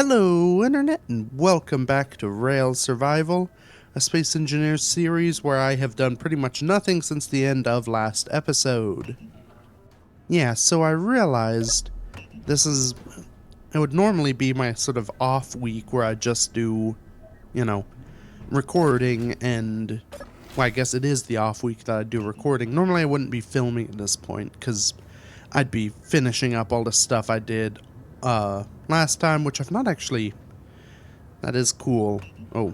Hello, Internet, and welcome back to Rail Survival, a Space Engineer series where I have done pretty much nothing since the end of last episode. Yeah, so I realized it would normally be my sort of off week where I just do, recording and, well, I guess it is the off week that I do recording. Normally I wouldn't be filming at this point, because I'd be finishing up all the stuff I did last time, which I've not actually... That is cool. Oh.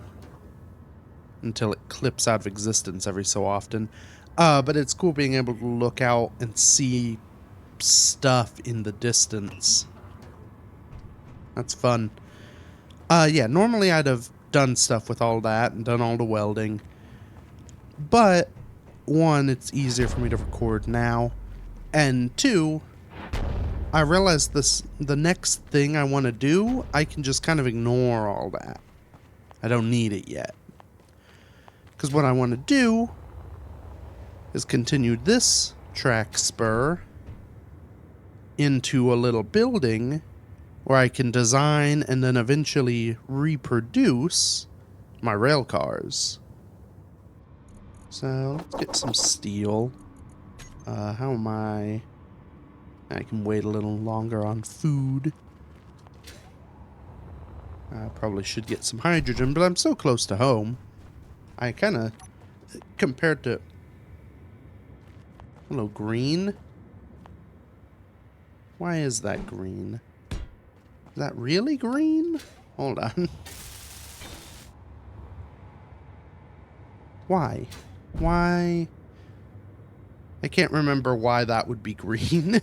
Until it clips out of existence every so often. But it's cool being able to look out and see stuff in the distance. That's fun. Yeah, normally I'd have done stuff with all that and done all the welding. But, one, it's easier for me to record now. And two, I realized the next thing I want to do, I can just kind of ignore all that. I don't need it yet. Because what I want to do is continue this track spur into a little building where I can design and then eventually reproduce my rail cars. So let's get some steel. How am I can wait a little longer on food. I probably should get some hydrogen, but I'm so close to home. I kind of, compared to... Hello, green? Why is that green? Is that really green? Hold on. Why? Why? I can't remember why that would be green.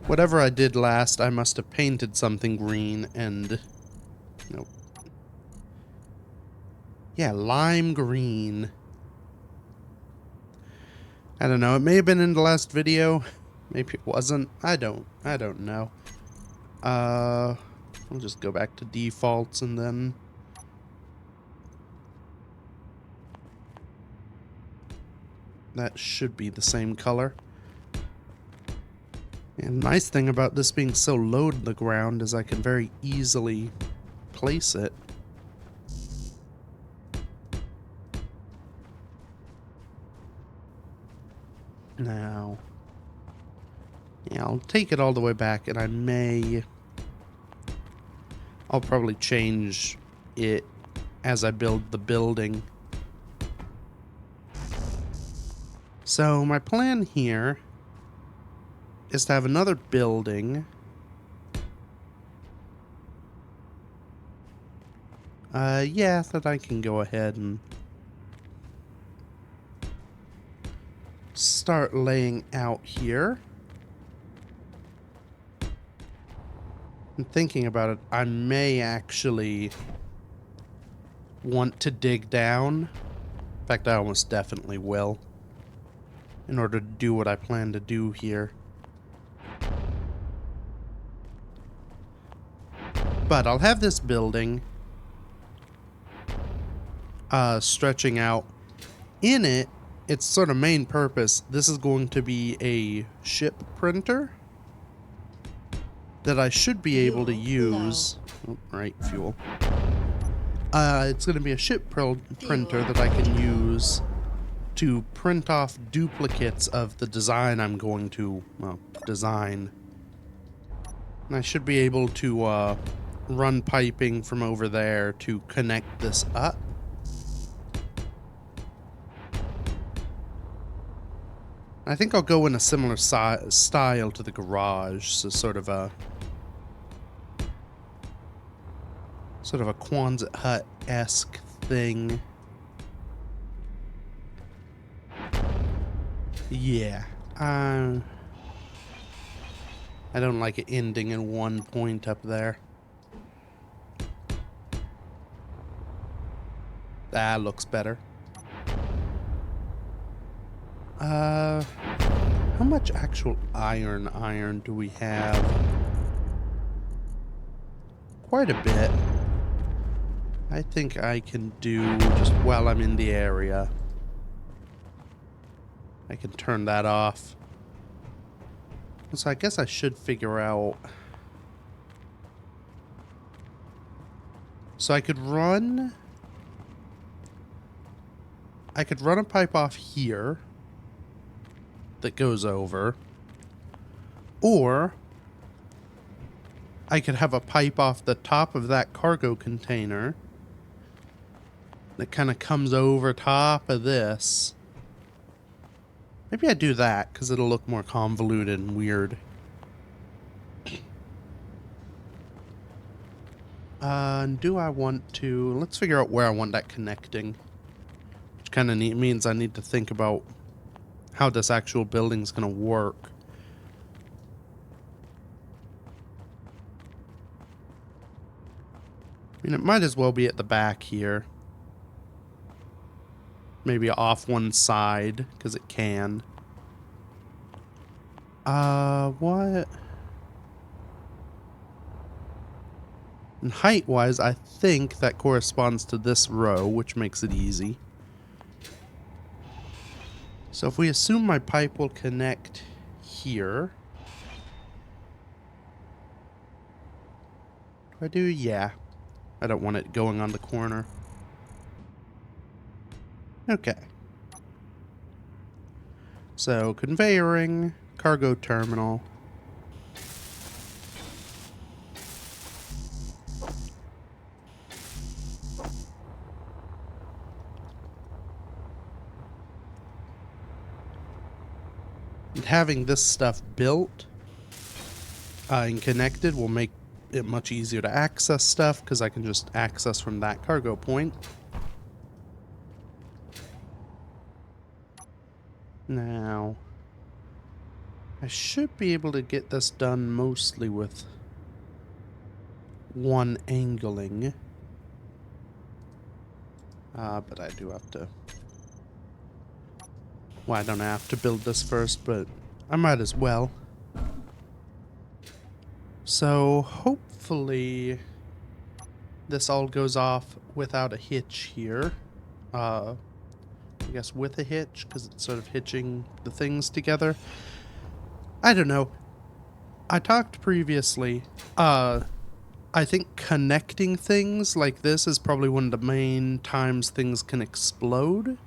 Whatever I did last, I must have painted something green and... Nope. Yeah, lime green. I don't know, it may have been in the last video. Maybe it wasn't. I don't know. I'll just go back to defaults and then... That should be the same color. And the nice thing about this being so low to the ground is I can very easily place it. Now, yeah, I'll take it all the way back, and I'll probably change it as I build the building. So my plan here is to have another building. Yeah, that I can go ahead and start laying out here. And thinking about it, I may actually want to dig down. In fact, I almost definitely will, in order to do what I plan to do here. But I'll have this building stretching out. In it, its sort of main purpose, this is going to be a ship printer that I should be able to use. Oh, right, fuel. It's going to be a ship printer that I can use to print off duplicates of the design I'm going to, design. And I should be able to run piping from over there to connect this up. I think I'll go in a similar style to the garage, so sort of a Quonset hut-esque thing. Yeah, I don't like it ending in one point up there. That looks better. How much actual iron do we have? Quite a bit. I think I can do, just while I'm in the area, I can turn that off. So I guess I should figure out... So I could run a pipe off here that goes over, or I could have a pipe off the top of that cargo container that kind of comes over top of this. Maybe I do that because it'll look more convoluted and weird. And do I want to... Let's figure out where I want that connecting. Which kind of means I need to think about how this actual building's going to work. I mean, it might as well be at the back here. Maybe off one side, because it can. What? And height-wise, I think that corresponds to this row, which makes it easy. So if we assume my pipe will connect here. Do I do? Yeah. I don't want it going on the corner. Okay. So, conveyoring, cargo terminal. And having this stuff built and connected will make it much easier to access stuff, because I can just access from that cargo point. Now, I should be able to get this done mostly with one angling. But I do have to... Well, I don't have to build this first, but I might as well. So, hopefully, this all goes off without a hitch here. I guess with a hitch, because it's sort of hitching the things together. I don't know. I talked previously. I think connecting things like this is probably one of the main times things can explode.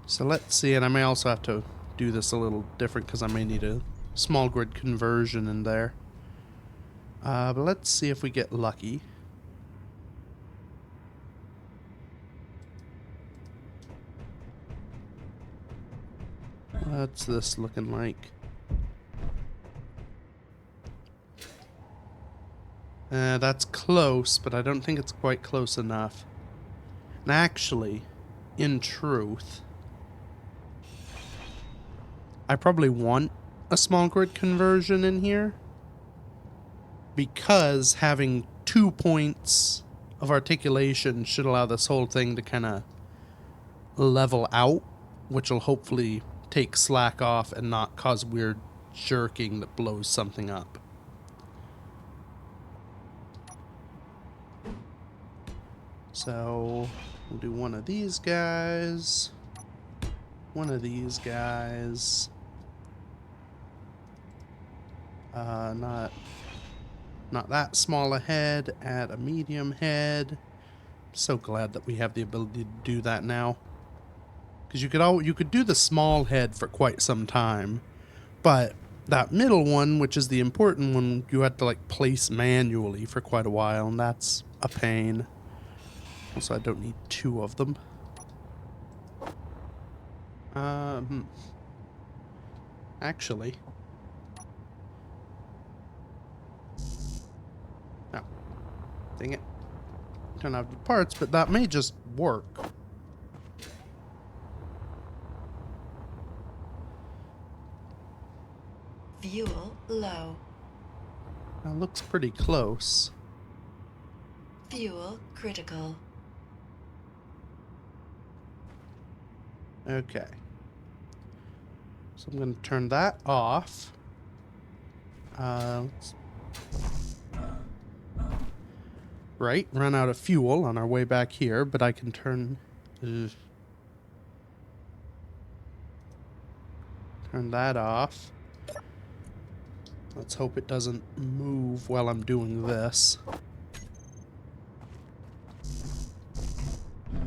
So let's see, and I may also have to do this a little different because I may need a small grid conversion in there. But let's see if we get lucky. What's this looking like? That's close, but I don't think it's quite close enough. And actually, in truth, I probably want a small grid conversion in here, because having 2 points of articulation should allow this whole thing to kind of level out, which will hopefully take slack off and not cause weird jerking that blows something up. So we'll do one of these guys, one of these guys. Not that small a head, add a medium head. I'm so glad that we have the ability to do that now. Because you could do the small head for quite some time, but that middle one, which is the important one, you had to like place manually for quite a while, and that's a pain. Also, I don't need 2 of them. Actually. No. Dang it. Don't have the parts, but that may just work. Fuel low. That looks pretty close. Fuel critical. Okay. So I'm going to turn that off. Right, run out of fuel on our way back here, but I can turn Turn that off. Let's hope it doesn't move while I'm doing this.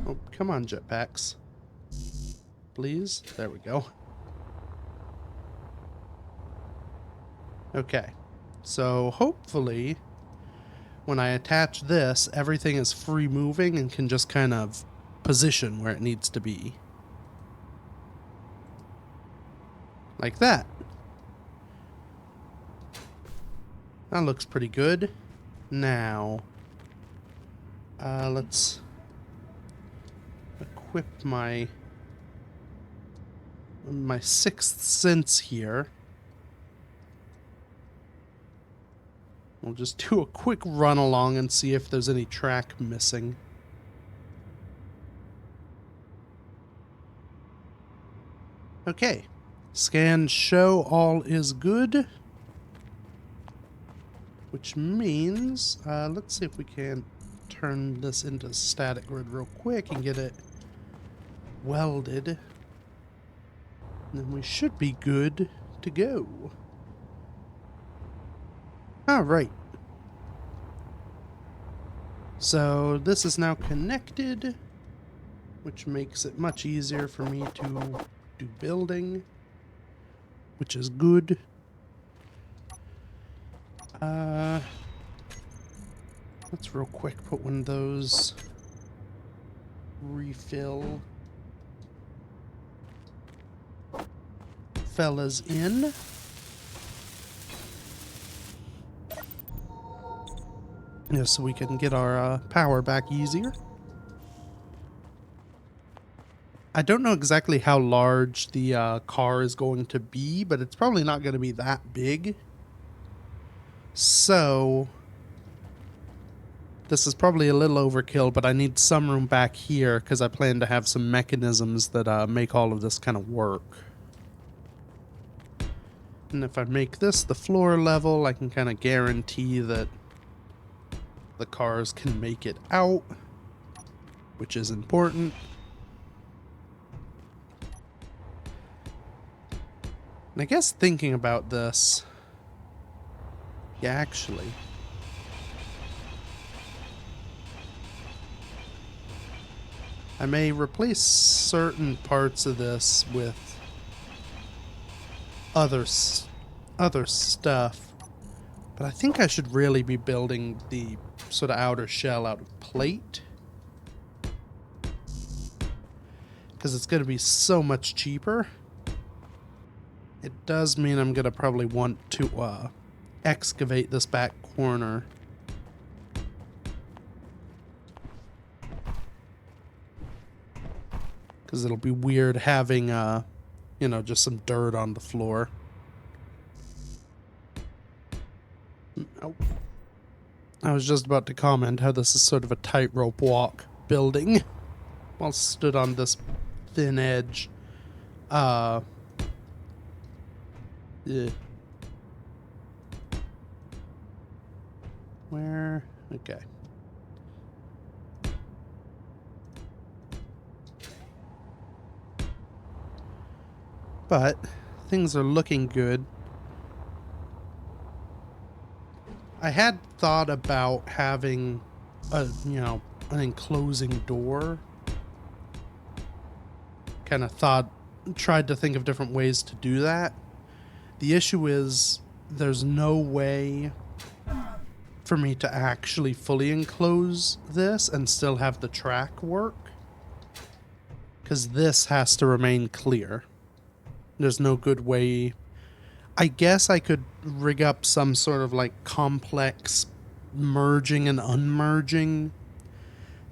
Oh, come on, jetpacks. Please? There we go. Okay. So hopefully, when I attach this, everything is free moving and can just kind of position where it needs to be. Like that. That looks pretty good. Now, let's equip my sixth sense here. We'll just do a quick run along and see if there's any track missing. Okay. Scan show all is good. Which means, let's see if we can turn this into static grid real quick and get it welded. And then we should be good to go. Alright. So this is now connected, which makes it much easier for me to do building, which is good. Let's real quick put one of those refill fellas in. Yeah, so we can get our power back easier. I don't know exactly how large the car is going to be, but it's probably not going to be that big. So this is probably a little overkill, but I need some room back here because I plan to have some mechanisms that make all of this kind of work. And if I make this the floor level, I can kind of guarantee that the cars can make it out, which is important. And I guess thinking about this, yeah, actually, I may replace certain parts of this with other stuff, but I think I should really be building the sort of outer shell out of plate, because it's going to be so much cheaper. It does mean I'm going to probably want to excavate this back corner. Because it'll be weird having, you know, just some dirt on the floor. Oh. I was just about to comment how this is sort of a tightrope walk building while stood on this thin edge. Yeah. Where? Okay. But things are looking good. I had thought about having a, you know, an enclosing door. Kind of tried to think of different ways to do that. The issue is there's no way for me to actually fully enclose this and still have the track work, because this has to remain clear. There's no good way. I guess I could rig up some sort of like complex merging and unmerging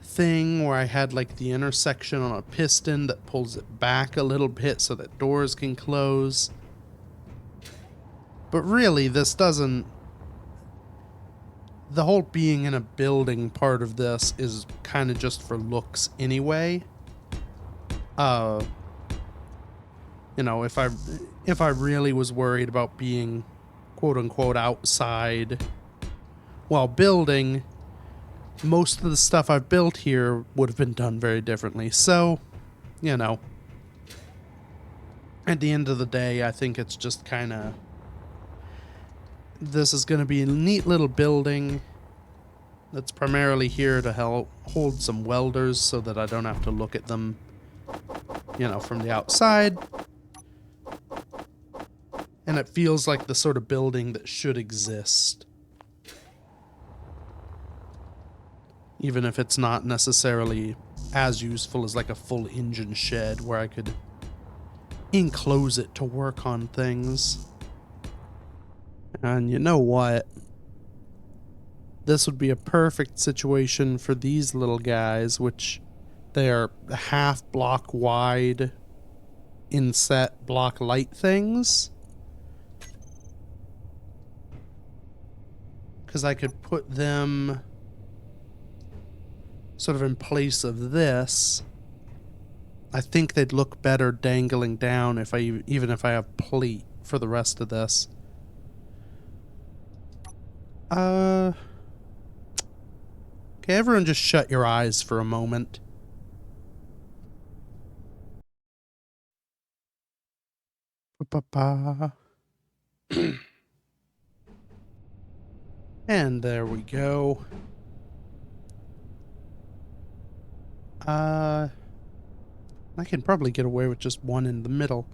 thing where I had like the intersection on a piston that pulls it back a little bit so that doors can close. But really, this doesn't... The whole being in a building part of this is kind of just for looks anyway. You know, if I really was worried about being quote-unquote outside while building, most of the stuff I've built here would have been done very differently. So, you know, at the end of the day, I think it's just kind of... This is going to be a neat little building that's primarily here to help hold some welders so that I don't have to look at them, you know, from the outside. And it feels like the sort of building that should exist. Even if it's not necessarily as useful as like a full engine shed where I could enclose it to work on things. And you know what? This would be a perfect situation for these little guys, which they are half block wide inset block light things. Because I could put them sort of in place of this. I think they'd look better dangling down if even if I have plate for the rest of this. Okay, everyone just shut your eyes for a moment. Ba-ba-ba. And there we go. I can probably get away with just one in the middle.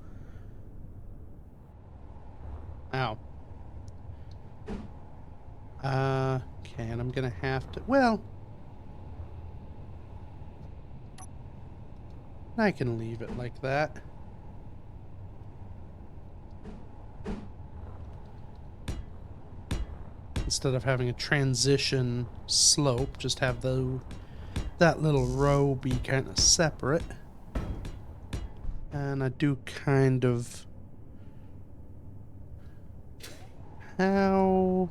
Ow. Okay, and I'm gonna have to... Well... I can leave it like that. Instead of having a transition slope, just have that little row be kind of separate. And I do kind of... How...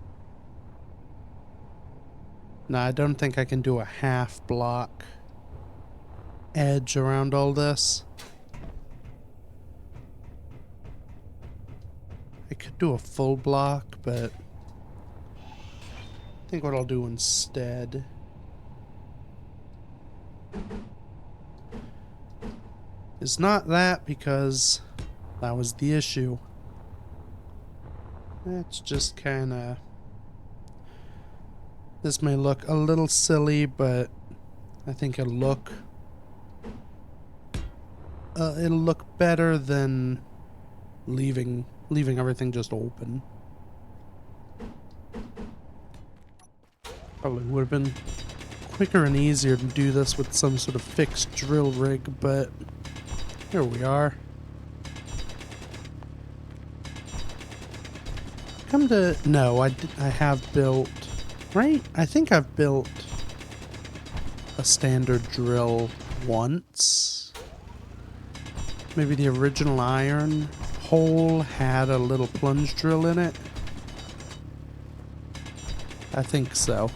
No, I don't think I can do a half block edge around all this. I could do a full block, but I think what I'll do instead is not that, because that was the issue. It's just kind of... This may look a little silly, but I think it'll look better than leaving everything just open. Probably would have been quicker and easier to do this with some sort of fixed drill rig, but here we are. No, I have built... Right? I think I've built a standard drill once. Maybe the original iron hole had a little plunge drill in it. I think so.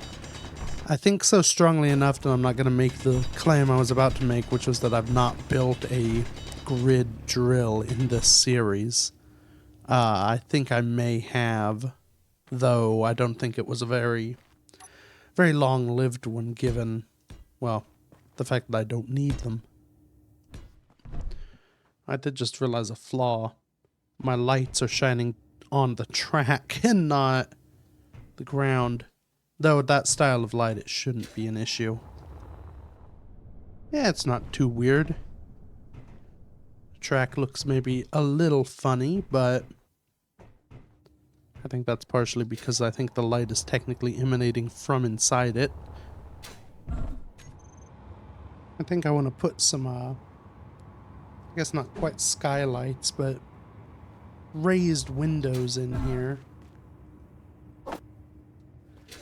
I think so strongly enough that I'm not going to make the claim I was about to make, which was that I've not built a grid drill in this series. I think I may have, though I don't think it was a very long-lived one, given, well, the fact that I don't need them. I did just realize a flaw. My lights are shining on the track and not the ground. Though with that style of light, it shouldn't be an issue. Yeah, it's not too weird. The track looks maybe a little funny, but I think that's partially because I think the light is technically emanating from inside it. I think I want to put some, I guess not quite skylights, but raised windows in here.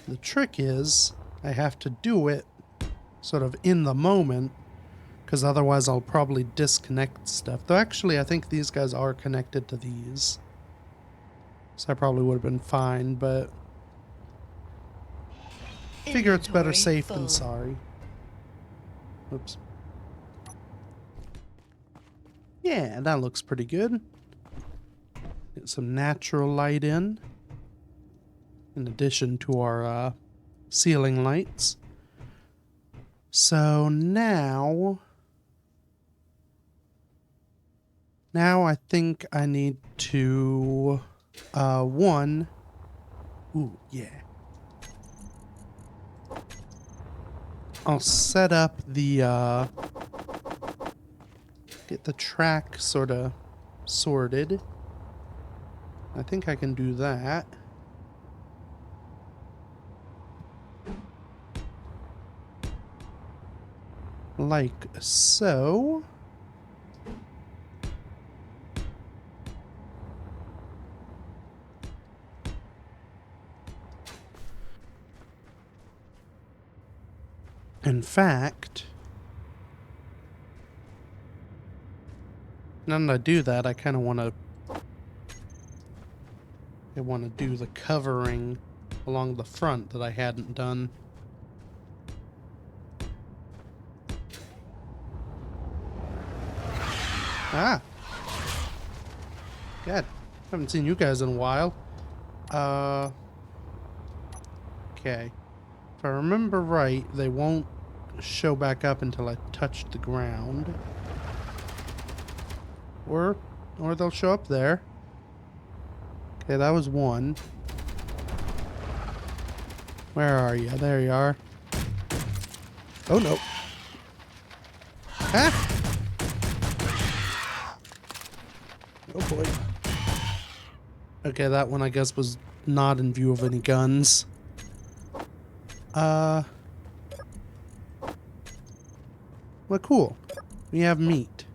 The trick is, I have to do it sort of in the moment, because otherwise I'll probably disconnect stuff. Though actually, I think these guys are connected to these. So I probably would have been fine, but I figure it's better safe than sorry. Oops. Yeah, that looks pretty good. Get some natural light in addition to our ceiling lights. So now Now I think I need to, one. Ooh, yeah. I'll set up the, get the track sort of sorted. I think I can do that. Like so. In fact, now that I do that, I kind of want to do the covering along the front that I hadn't done. Ah! God, haven't seen you guys in a while. Okay. If I remember right, they won't show back up until I touch the ground. Or they'll show up there. Okay, that was one. Where are you? There you are. Oh no. Ah! Oh boy. Okay, that one I guess was not in view of any guns. Well, cool. We have meat.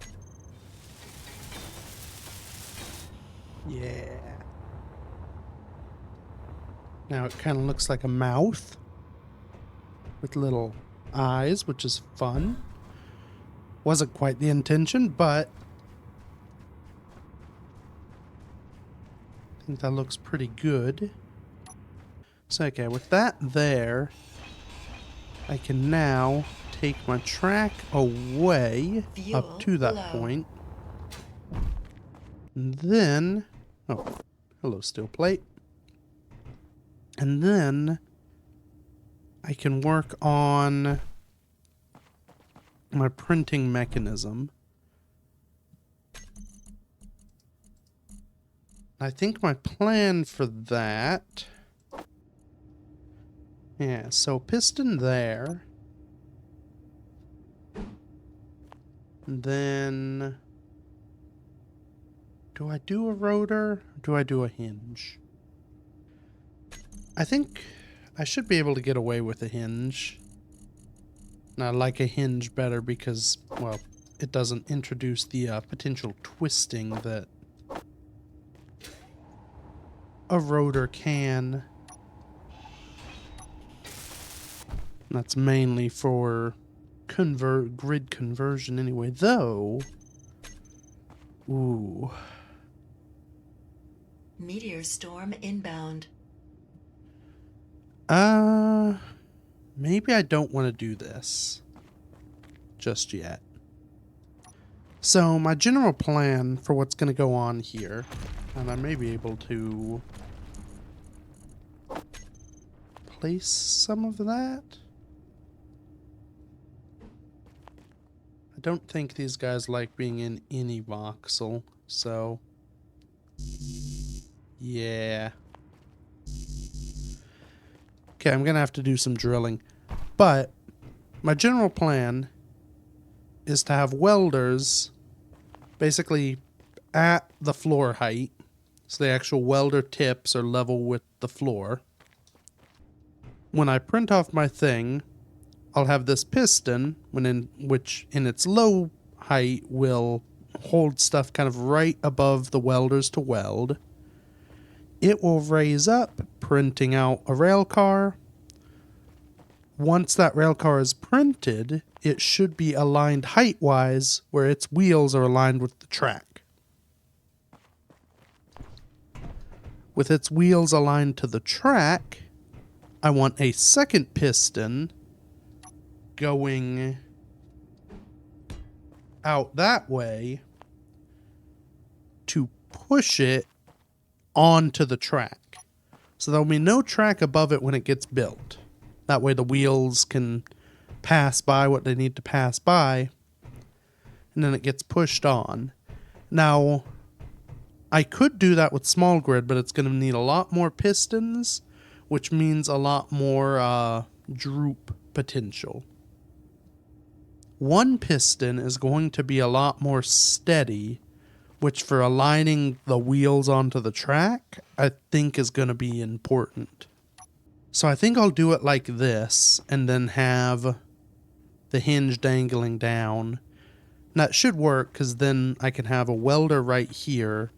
Yeah. Now it kind of looks like a mouth with little eyes, which is fun. Wasn't quite the intention, but I think that looks pretty good. So, okay, with that there, I can now take my track away up to that point. And then, oh, hello, steel plate. And then I can work on my printing mechanism. I think my plan for that, yeah, so piston there. And then, do I do a rotor? Or do I do a hinge? I think I should be able to get away with a hinge. And I like a hinge better because, well, it doesn't introduce the potential twisting that a rotor can. And that's mainly for grid conversion anyway, though. Ooh. Meteor storm inbound. Maybe I don't want to do this just yet. So my general plan for what's going to go on here, and I may be able to place some of that. I don't think these guys like being in any voxel, so yeah. Okay, I'm going to have to do some drilling. But my general plan is to have welders basically at the floor height. So the actual welder tips are level with the floor. When I print off my thing, I'll have this piston, which in its low height will hold stuff kind of right above the welders to weld. It will raise up, printing out a rail car. Once that rail car is printed, it should be aligned height-wise where its wheels are aligned with the track. With its wheels aligned to the track, I want a second piston going out that way to push it onto the track. So there'll be no track above it when it gets built. That way the wheels can pass by what they need to pass by, and then it gets pushed on. Now, I could do that with small grid, but it's going to need a lot more pistons, which means a lot more droop potential. One piston is going to be a lot more steady, which for aligning the wheels onto the track, I think is going to be important. So I think I'll do it like this, and then have the hinge dangling down. That should work, because then I can have a welder right here,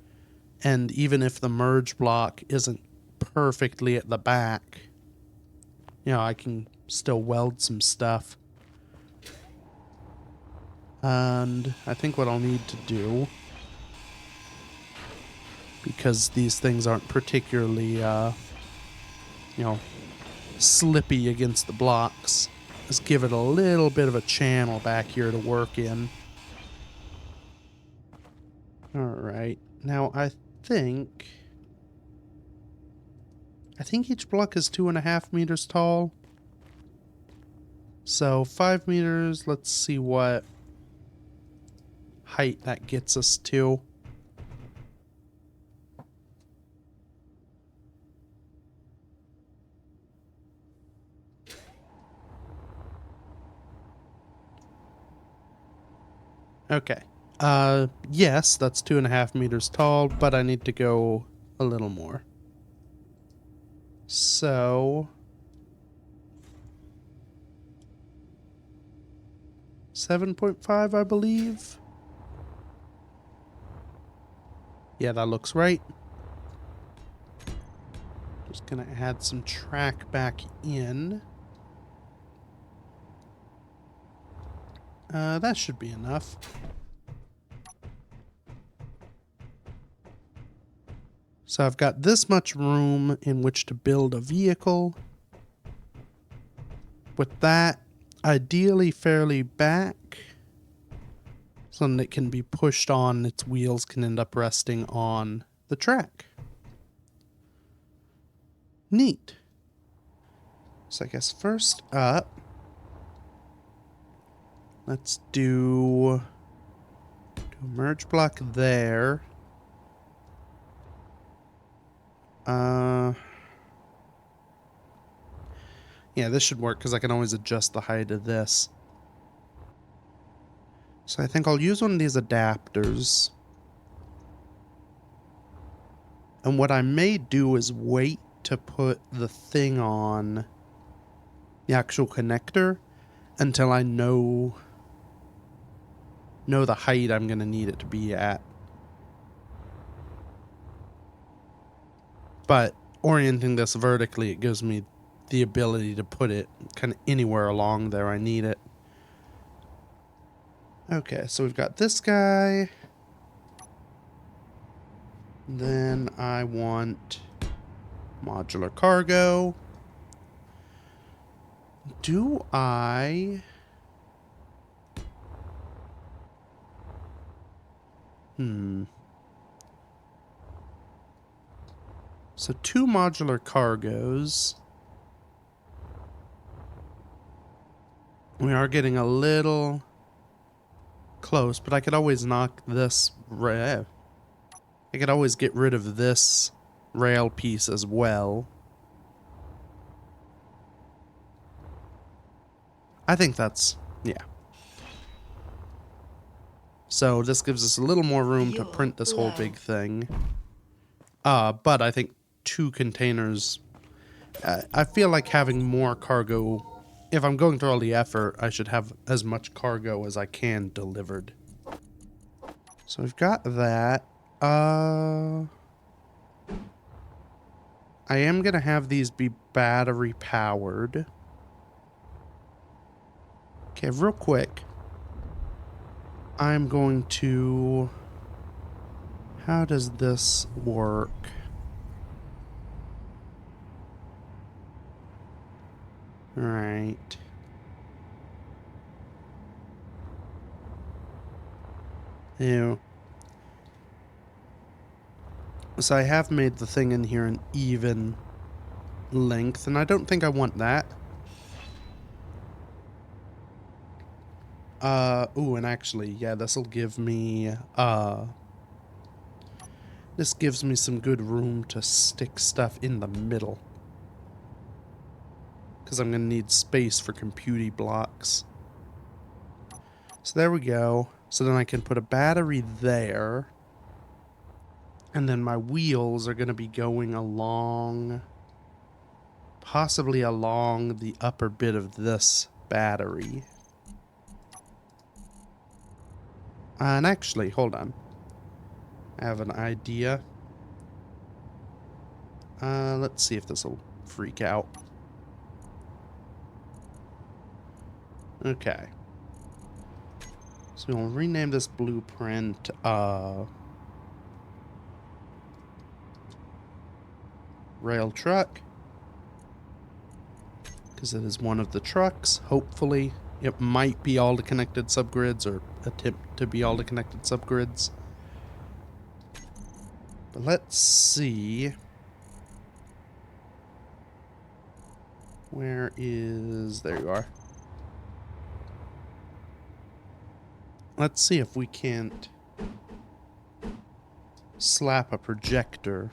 and even if the merge block isn't perfectly at the back, you know, I can still weld some stuff. And I think what I'll need to do, because these things aren't particularly, slippy against the blocks, is give it a little bit of a channel back here to work in. Alright, now I think each block is 2.5 meters tall. So 5 meters, let's see what height that gets us to. Okay. Yes, that's 2.5 meters tall, but I need to go a little more. So 7.5, I believe. Yeah, that looks right. Just gonna add some track back in. That should be enough. So I've got this much room in which to build a vehicle. With that, ideally fairly back, so that it can be pushed on, its wheels can end up resting on the track. Neat. So I guess first up, let's do a merge block there. Yeah, this should work because I can always adjust the height of this. So I think I'll use one of these adapters. And what I may do is wait to put the thing on the actual connector until I know the height I'm going to need it to be at. But orienting this vertically, it gives me the ability to put it kind of anywhere along there I need it. Okay, so we've got this guy. Then I want modular cargo. Do I... So 2 modular cargos. We are getting a little close, but I could always knock this I could always get rid of this rail piece as well. I think that's, yeah. So this gives us a little more room to print this whole big thing. But I think 2 containers, I feel like having more cargo, if I'm going through all the effort, I should have as much cargo as I can delivered. So we've got that. I am going to have these be battery powered. Okay, real quick. I'm going to... How does this work? Alright. Ew. So I have made the thing in here an even length, and I don't think I want that. Ooh, and actually, yeah, this'll give me, This gives me some good room to stick stuff in the middle. Because I'm going to need space for computing blocks. So there we go. So then I can put a battery there. And then my wheels are going to be going along, possibly along the upper bit of this battery. And actually, hold on. I have an idea. Let's see if this will freak out. Okay. So we'll rename this blueprint, rail truck. Because it is one of the trucks, hopefully. It might be all the connected subgrids, or attempt to be all the connected subgrids. But let's see. Where is... There you are. Let's see if we can't slap a projector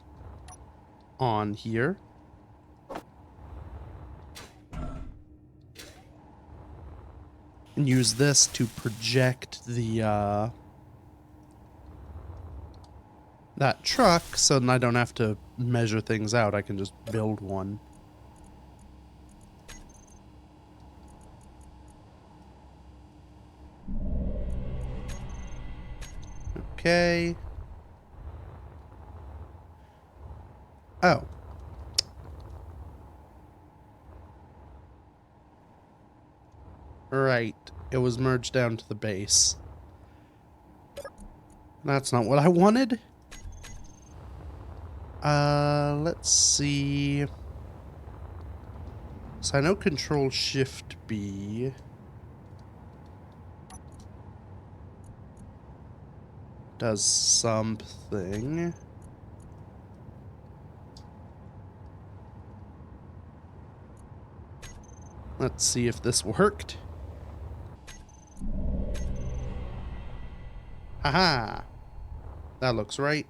on here. And use this to project the, that truck, so then I don't have to measure things out. I can just build one. Okay. Oh. Right. It was merged down to the base. That's not what I wanted. Let's see. So I know Control Shift B does something. Let's see if this worked. Haha! That looks right.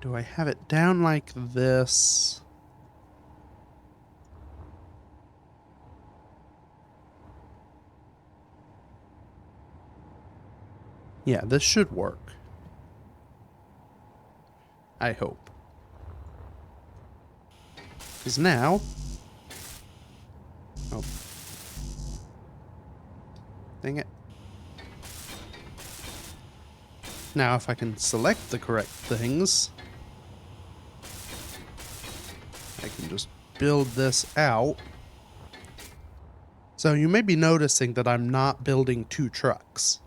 Do I have it down like this? Yeah, this should work. I hope. Because now... Oh. Dang it. Now if I can select the correct things, I can just build this out. So you may be noticing that I'm not building two trucks.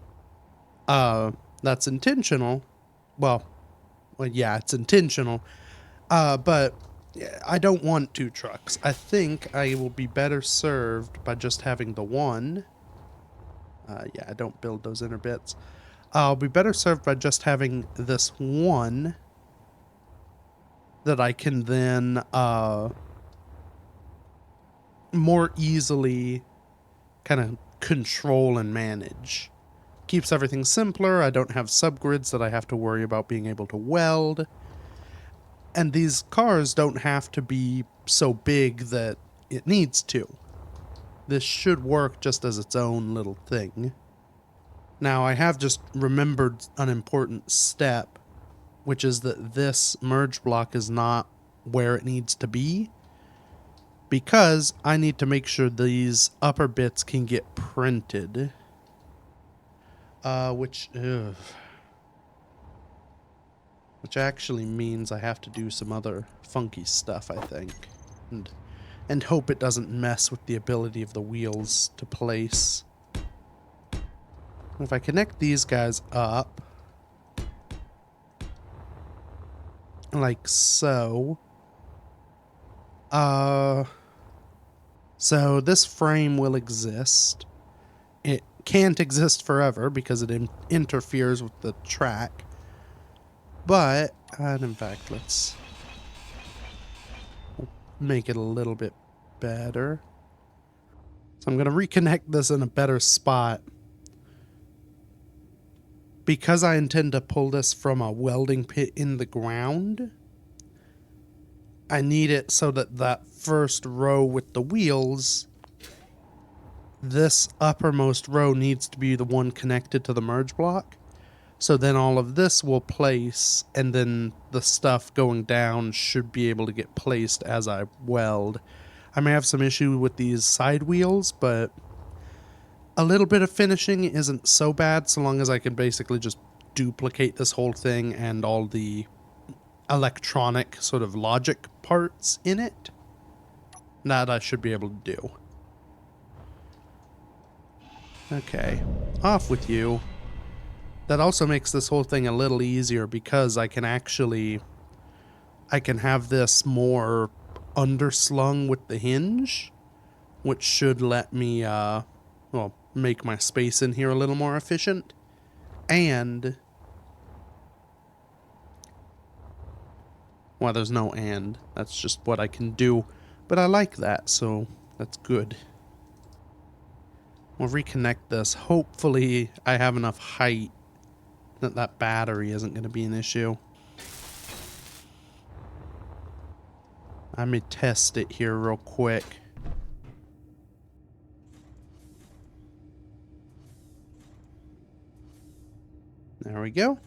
That's intentional. Well, yeah, it's intentional. But I don't want two trucks. I think I will be better served by just having the one. Yeah, I don't build those inner bits. I'll be better served by just having this one that I can then more easily kind of control and manage. Keeps everything simpler. I don't have subgrids that I have to worry about being able to weld. And these cars don't have to be so big that it needs to. This should work just as its own little thing. Now, I have just remembered an important step, which is that this merge block is not where it needs to be, because I need to make sure these upper bits can get printed. Which actually means I have to do some other funky stuff, I think. And hope it doesn't mess with the ability of the wheels to place. If I connect these guys up, like so, so this frame will exist. It can't exist forever because it interferes with the track. But, and in fact, let's make it a little bit better. So I'm going to reconnect this in a better spot because I intend to pull this from a welding pit in the ground, I need it so that that first row with the wheels, this uppermost row needs to be the one connected to the merge block. So then all of this will place, and then the stuff going down should be able to get placed as I weld. I may have some issue with these side wheels, but a little bit of finishing isn't so bad so long as I can basically just duplicate this whole thing and all the electronic sort of logic parts in it. That I should be able to do. Okay, off with you. That also makes this whole thing a little easier because I can have this more underslung with the hinge, which should let me, well, make my space in here a little more efficient. And, well, there's no and. That's just what I can do. But I like that, so that's good. We'll reconnect this. Hopefully I have enough height that that battery isn't going to be an issue. I may test it here real quick. There we go.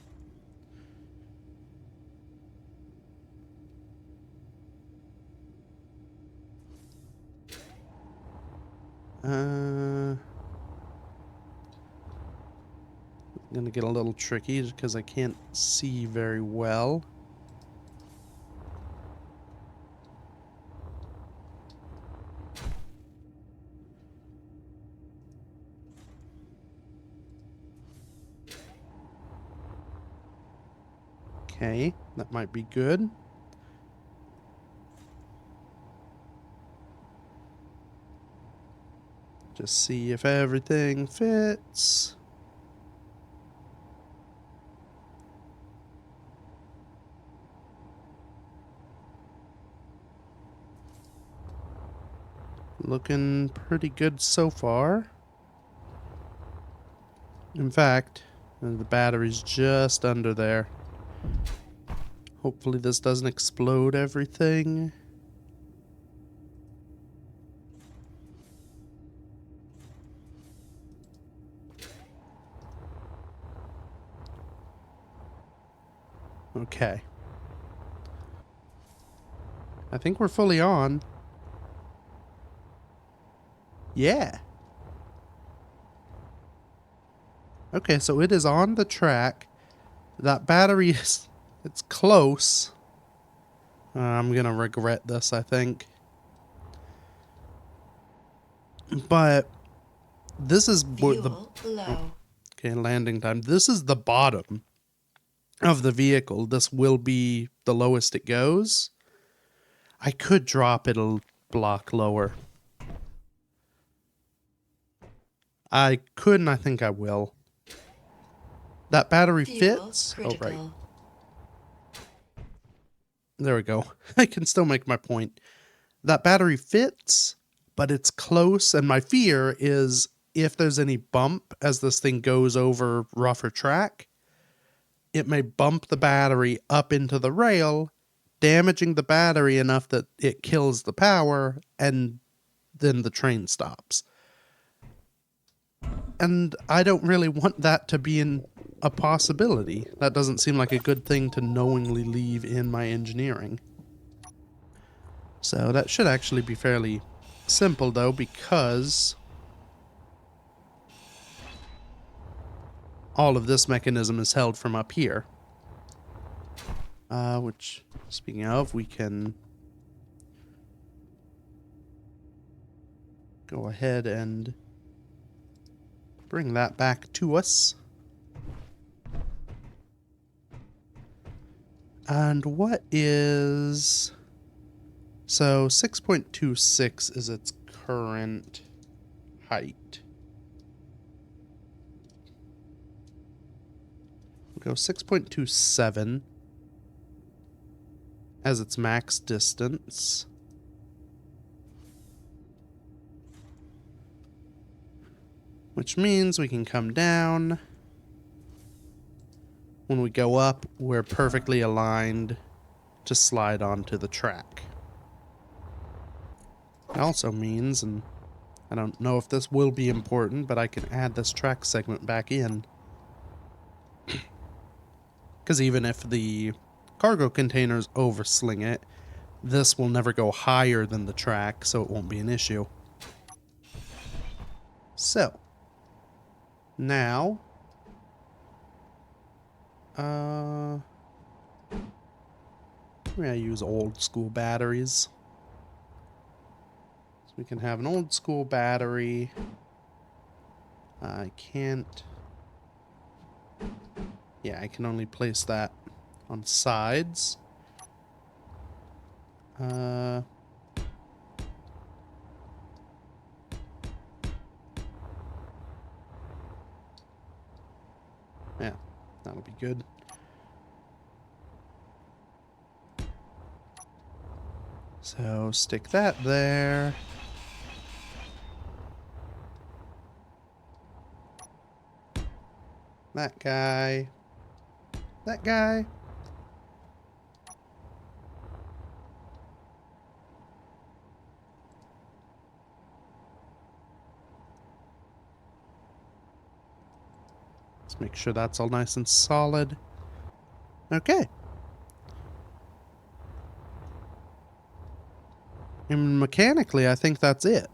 Gonna get a little tricky because I can't see very well. Okay, that might be good. Just see if everything fits. Looking pretty good so far. In fact, the battery's just under there. Hopefully this doesn't explode everything. Okay. I think we're fully on. Yeah. Okay, so it is on the track. That battery is... it's close. I'm gonna regret this, I think. But this is what the... Fuel low. Okay, landing time. This is the bottom of the vehicle. This will be the lowest it goes. I could drop it a block lower. I could, and I think I will. That battery Fuel fits. critical. Oh, right. There we go. I can still make my point. That battery fits, but it's close, and my fear is if there's any bump as this thing goes over rougher track, it may bump the battery up into the rail, damaging the battery enough that it kills the power, and then the train stops. And I don't really want that to be a possibility. That doesn't seem like a good thing to knowingly leave in my engineering. So that should actually be fairly simple though, because all of this mechanism is held from up here. Which, speaking of, we can go ahead and bring that back to us. And what is... so 6.26 is its current height. We'll go 6.27 as its max distance. Which means we can come down when we go up, we're perfectly aligned to slide onto the track. It also means, and I don't know if this will be important, but I can add this track segment back in. Because even if the cargo containers oversling it, this will never go higher than the track, so it won't be an issue. So, now, I'm gonna use old school batteries. So we can have an old school battery. I can't. Yeah, I can only place that on sides. Yeah, that'll be good. So stick that there. That guy. That guy. Let's make sure that's all nice and solid. Okay. And mechanically, I think that's it.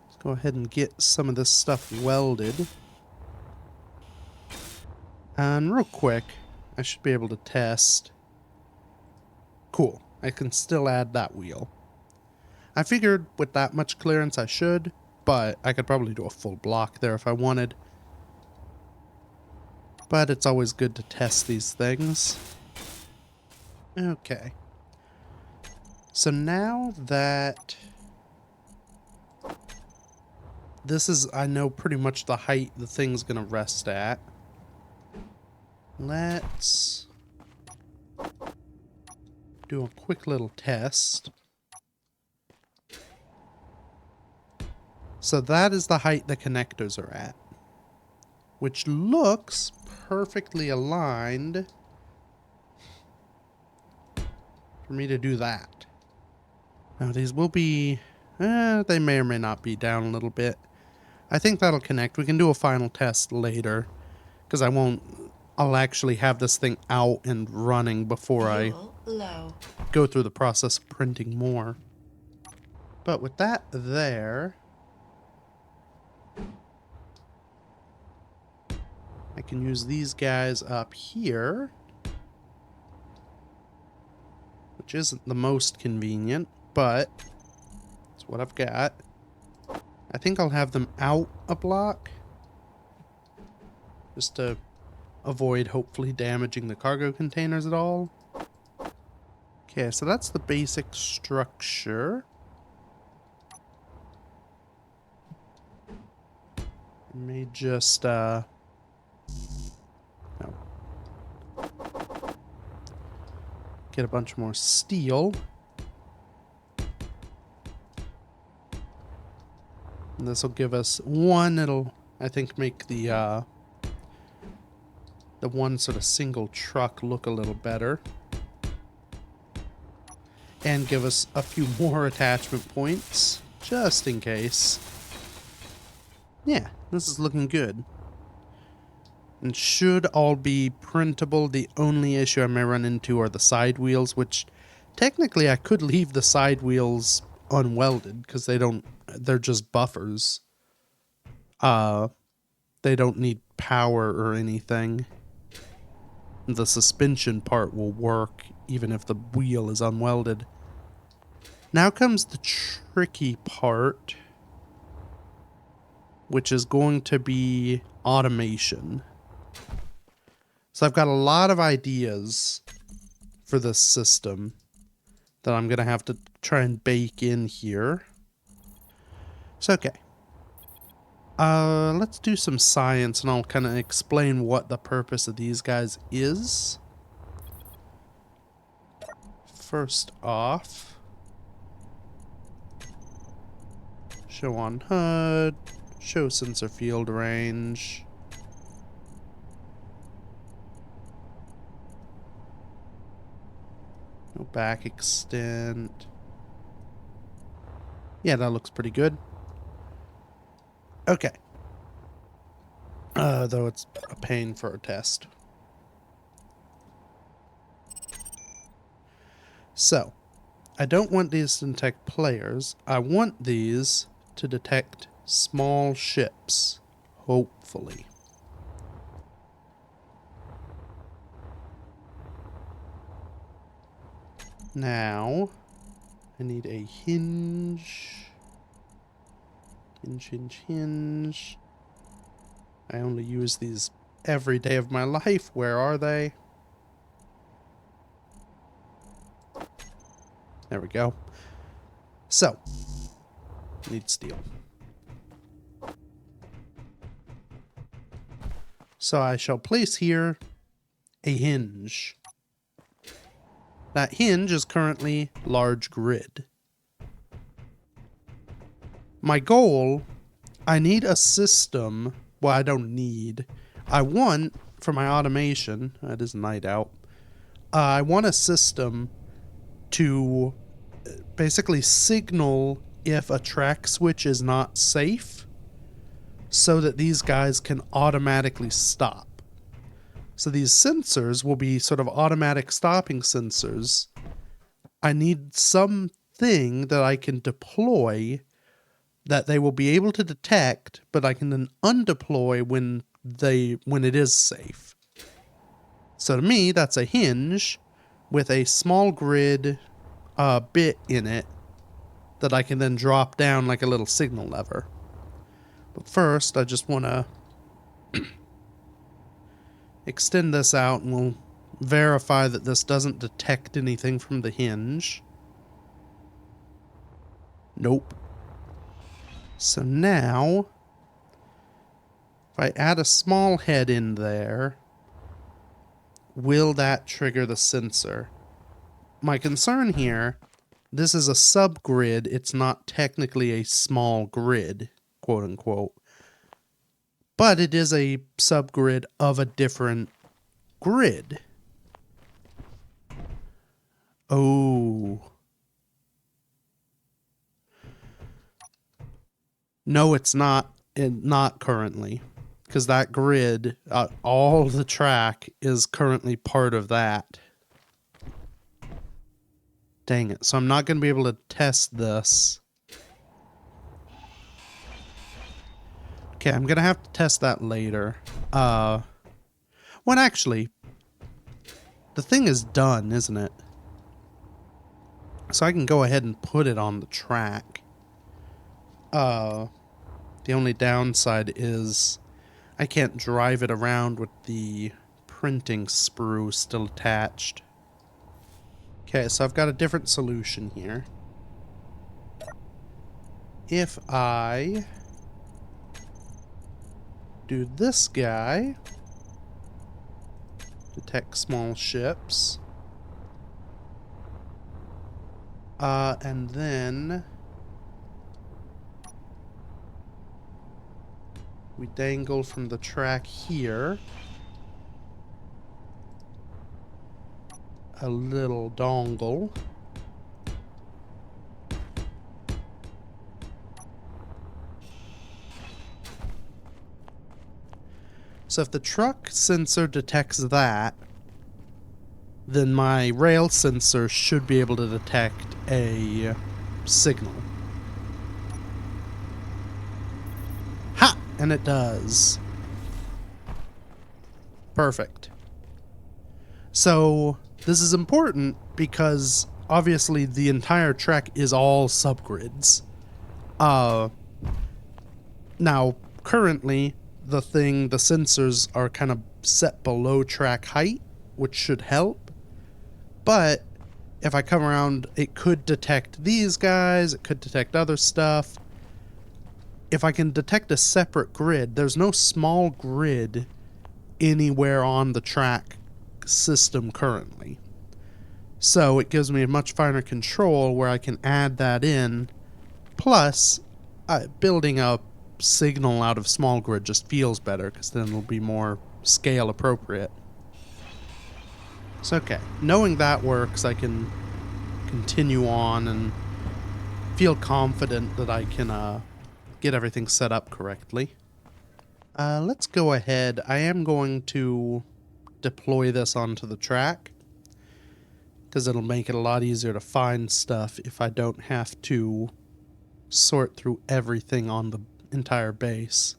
Let's go ahead and get some of this stuff welded. And real quick, I should be able to test. Cool. I can still add that wheel. I figured with that much clearance I should, but I could probably do a full block there if I wanted. But it's always good to test these things. Okay. So now that this is, I know pretty much the height the thing's gonna rest at. Let's do a quick little test. So that is the height the connectors are at, which looks perfectly aligned for me to do that. Now these will be, they may or may not be down a little bit. I think that'll connect. We can do a final test later, because I'll actually have this thing out and running before I go through the process of printing more. But with that there, I can use these guys up here, which isn't the most convenient, but it's what I've got. I think I'll have them out a block, just to avoid hopefully damaging the cargo containers at all. Okay, so that's the basic structure. I may just, no. Get a bunch more steel. And this will give us one, it'll, I think, make the one sort of single truck look a little better. And give us a few more attachment points, just in case. Yeah, this is looking good. And should all be printable. The only issue I may run into are the side wheels, which technically I could leave the side wheels unwelded because they're just buffers. They don't need power or anything. The suspension part will work even if the wheel is unwelded. Now comes the tricky part, which is going to be automation. So I've got a lot of ideas for this system that I'm going to have to try and bake in here. So, okay. Let's do some science and I'll kind of explain what the purpose of these guys is. First off, show on HUD, show sensor field range. back extent. Yeah, that looks pretty good. Okay. Though it's a pain for a test. So, I don't want these to detect players. I want these to detect small ships. Hopefully. Now, I need a hinge. Hinge. I only use these every day of my life. Where are they? There we go. So, need steel. So I shall place here a hinge. That hinge is currently large grid. My goal, I need a system. Well, I don't need. I want, for my automation, it is night out, I want a system to basically signal if a track switch is not safe so that these guys can automatically stop. So these sensors will be sort of automatic stopping sensors. I need something that I can deploy that they will be able to detect, but I can then undeploy when it is safe. So to me, that's a hinge with a small grid bit in it that I can then drop down like a little signal lever. But first, I just want to extend this out, and we'll verify that this doesn't detect anything from the hinge. Nope. So now, if I add a small head in there, will that trigger the sensor? My concern here, this is a subgrid, it's not technically a small grid, quote unquote. But it is a subgrid of a different grid. Oh. No, it's not. Not currently. Because that grid, all the track is currently part of that. Dang it. So I'm not going to be able to test this. Okay, I'm going to have to test that later. Well, actually, the thing is done, isn't it? So I can go ahead and put it on the track. The only downside is I can't drive it around with the printing sprue still attached. Okay, so I've got a different solution here. If I do this guy, detect small ships, and then we dangle from the track here a little dongle. So if the truck sensor detects that, then my rail sensor should be able to detect a signal. Ha! And it does. Perfect. So this is important because obviously the entire track is all subgrids. Now currently the sensors are kind of set below track height, which should help. But if I come around, it could detect these guys, it could detect other stuff. If I can detect a separate grid, there's no small grid anywhere on the track system currently. So it gives me a much finer control where I can add that in. Plus, building a signal out of small grid just feels better because then it'll be more scale appropriate. So okay, knowing that works, I can continue on and feel confident that I can get everything set up correctly. Let's go ahead. I am going to deploy this onto the track because it'll make it a lot easier to find stuff if I don't have to sort through everything on the entire base.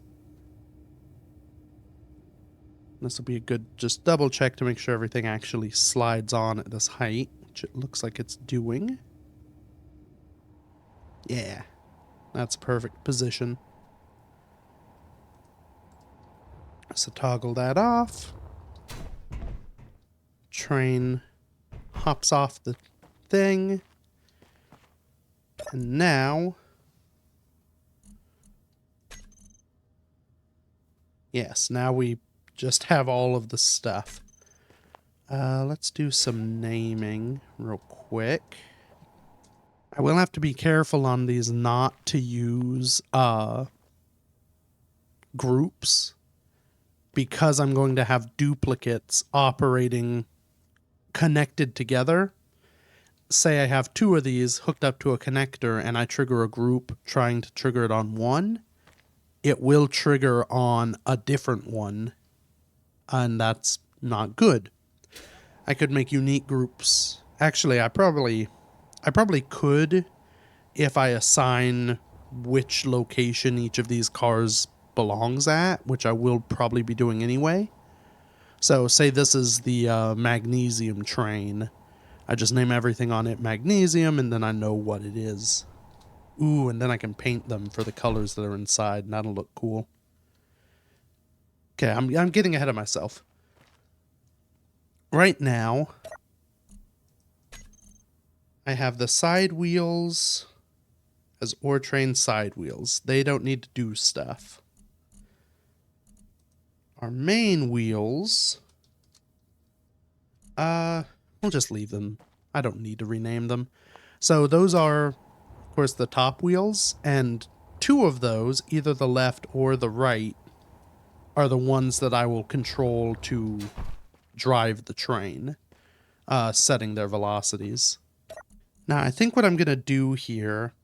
This will be a good just double check to make sure everything actually slides on at this height, which it looks like it's doing. Yeah, that's a perfect position. So toggle that off. Train hops off the thing. And now, yes, now we just have all of the stuff. Let's do some naming real quick. I will have to be careful on these not to use groups, because I'm going to have duplicates operating connected together. Say I have two of these hooked up to a connector and I trigger a group trying to trigger it on one, it will trigger on a different one, and that's not good. I could make unique groups. Actually, I probably could if I assign which location each of these cars belongs at, which I will probably be doing anyway. So say this is the magnesium train. I just name everything on it magnesium, and then I know what it is. Ooh, and then I can paint them for the colors that are inside, and that'll look cool. Okay, I'm getting ahead of myself. Right now, I have the side wheels as ore train side wheels. They don't need to do stuff. Our main wheels, we'll just leave them. I don't need to rename them. So those are, of course, the top wheels, and two of those, either the left or the right, are the ones that I will control to drive the train, setting their velocities. Now, I think what I'm going to do here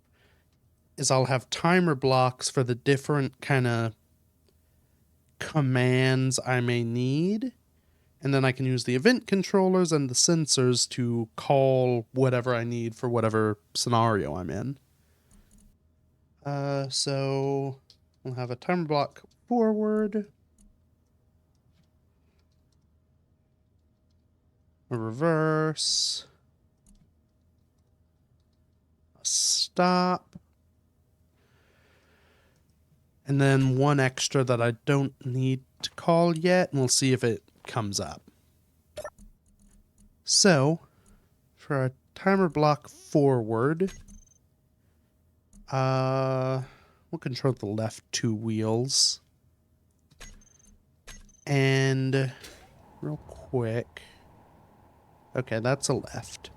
is I'll have timer blocks for the different kind of commands I may need, and then I can use the event controllers and the sensors to call whatever I need for whatever scenario I'm in. So we'll have a timer block forward, a reverse, a stop, and then one extra that I don't need to call yet, and we'll see if it comes up. So, for our timer block forward, we'll control the left two wheels. And real quick, okay, that's a left.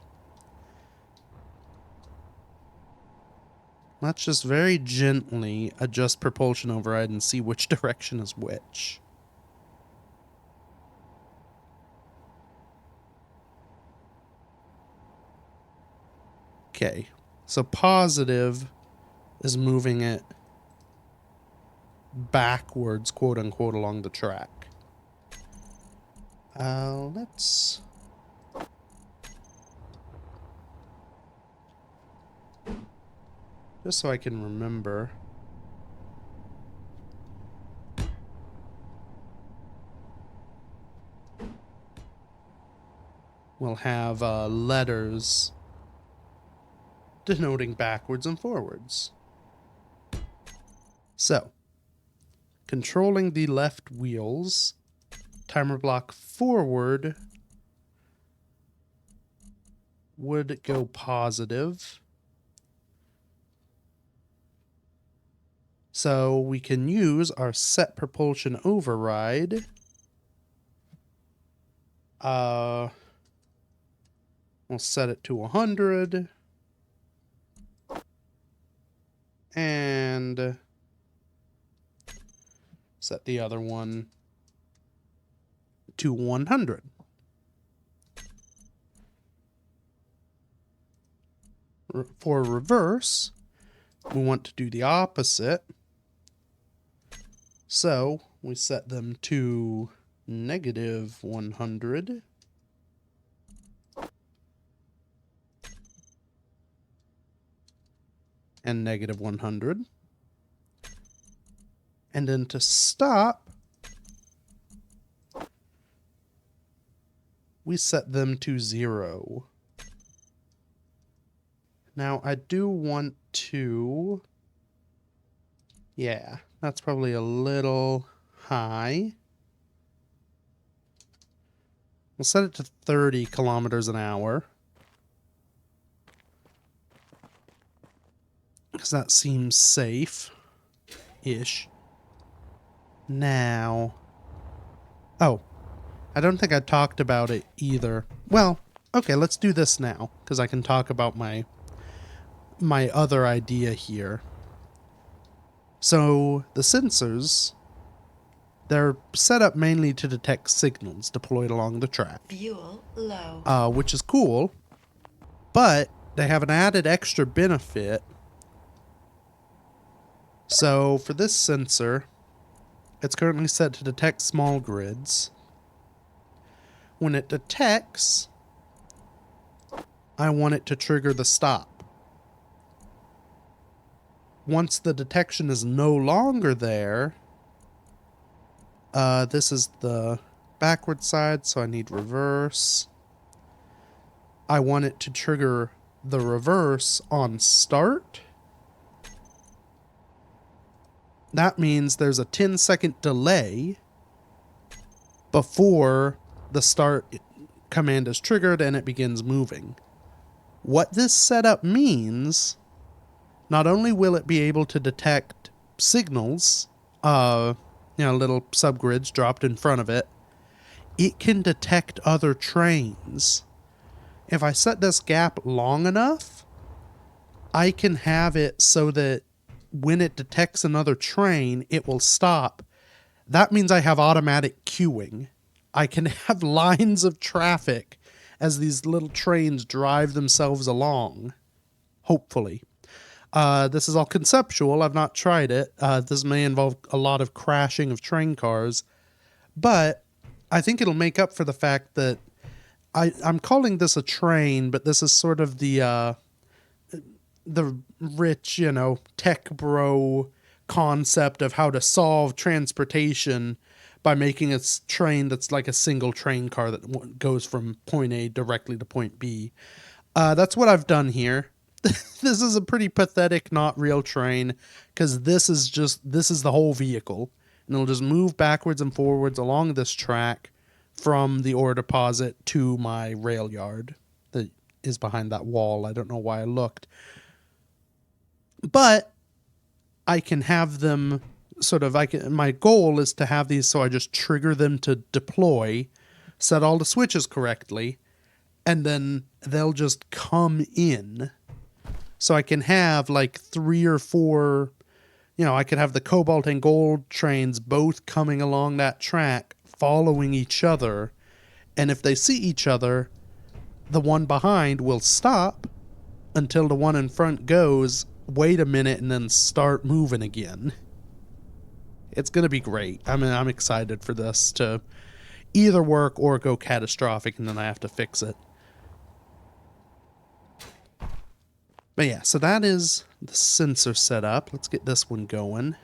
Let's just very gently adjust propulsion override and see which direction is which. Okay, so positive is moving it backwards, quote unquote, along the track. Let's... just so I can remember. We'll have letters denoting backwards and forwards. So, controlling the left wheels, timer block forward would go positive. So we can use our set propulsion override. We'll set it to 100. And set the other one to 100. For reverse, we want to do the opposite. So we set them to -100. And -100. And then to stop, we set them to 0. Now I do want to, yeah, that's probably a little high. We'll set it to 30 kilometers an hour. Because that seems safe-ish. Now, oh, I don't think I talked about it either. Well, okay, let's do this now, because I can talk about my other idea here. So, the sensors, they're set up mainly to detect signals deployed along the track. Fuel low. Which is cool, but they have an added extra benefit. So, for this sensor, it's currently set to detect small grids. When it detects, I want it to trigger the stop. Once the detection is no longer there, this is the backward side, so I need reverse. I want it to trigger the reverse on start. That means there's a 10-second delay before the start command is triggered and it begins moving. What this setup means, not only will it be able to detect signals, little subgrids dropped in front of it, it can detect other trains. If I set this gap long enough, I can have it so that when it detects another train, it will stop. That means I have automatic queuing. I can have lines of traffic as these little trains drive themselves along. Hopefully. This is all conceptual. I've not tried it. This may involve a lot of crashing of train cars. But I think it'll make up for the fact that I'm calling this a train, but this is sort of the rich, tech bro concept of how to solve transportation by making a train that's like a single train car that goes from point A directly to point B. That's what I've done here. This is a pretty pathetic, not real train, because this is the whole vehicle. And it'll just move backwards and forwards along this track from the ore deposit to my rail yard that is behind that wall. I don't know why I looked. But I can have them my goal is to have these so I just trigger them to deploy, set all the switches correctly, and then they'll just come in. So I can have like 3 or 4, I could have the cobalt and gold trains both coming along that track, following each other. And if they see each other, the one behind will stop until the one in front goes, wait a minute, and then start moving again. It's going to be great. I'm excited for this to either work or go catastrophic, and then I have to fix it. But yeah, so that is the sensor setup. Let's get this one going.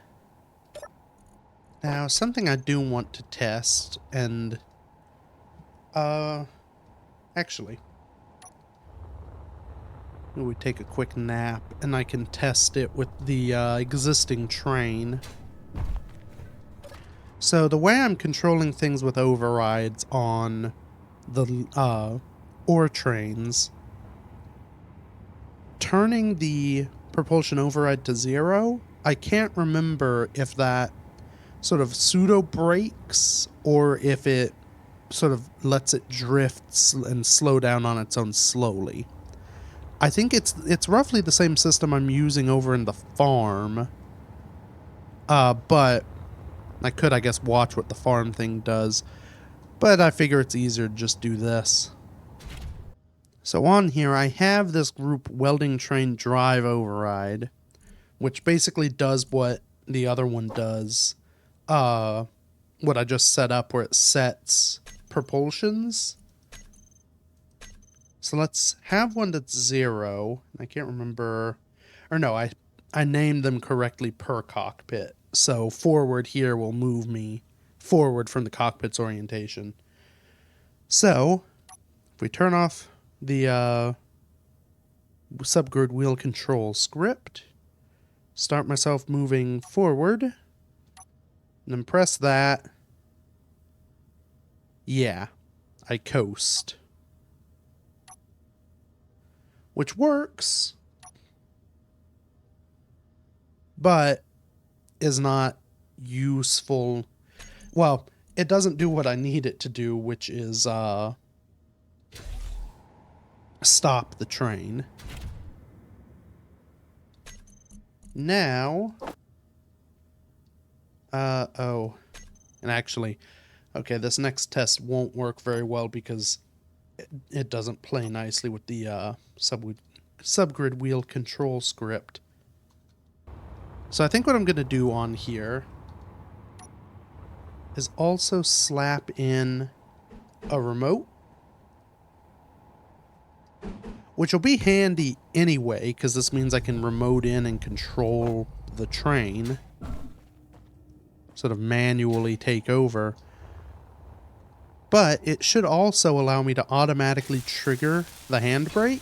Now, something I do want to test, and actually, we take a quick nap, and I can test it with the existing train. So the way I'm controlling things with overrides on the ore trains, turning the propulsion override to 0, I can't remember if that sort of pseudo brakes or if it sort of lets it drift and slow down on its own slowly. I think it's roughly the same system I'm using over in the farm, but I could, I guess, watch what the farm thing does, but I figure it's easier to just do this. So on here, I have this group welding train drive override, which basically does what the other one does. What I just set up where it sets propulsions. So let's have one that's 0. I can't remember, or no, I named them correctly per cockpit. So forward here will move me forward from the cockpit's orientation. So if we turn off the subgrid wheel control script, start myself moving forward, and then press that. Yeah, I coast. Which works, but is not useful. Well, it doesn't do what I need it to do, which is stop the train. Now, oh, and actually, okay, this next test won't work very well because it doesn't play nicely with the subgrid wheel control script. So I think what I'm going to do on here is also slap in a remote, which will be handy anyway, because this means I can remote in and control the train, sort of manually take over. But it should also allow me to automatically trigger the handbrake.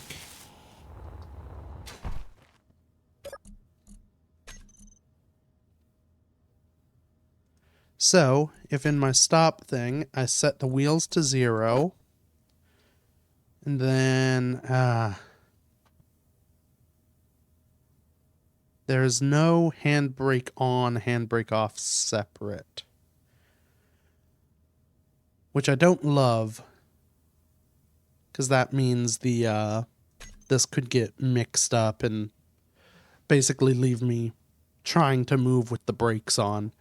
So, if in my stop thing, I set the wheels to 0, and then, there's no handbrake on, handbrake off separate. Which I don't love, because that means this could get mixed up and basically leave me trying to move with the brakes on.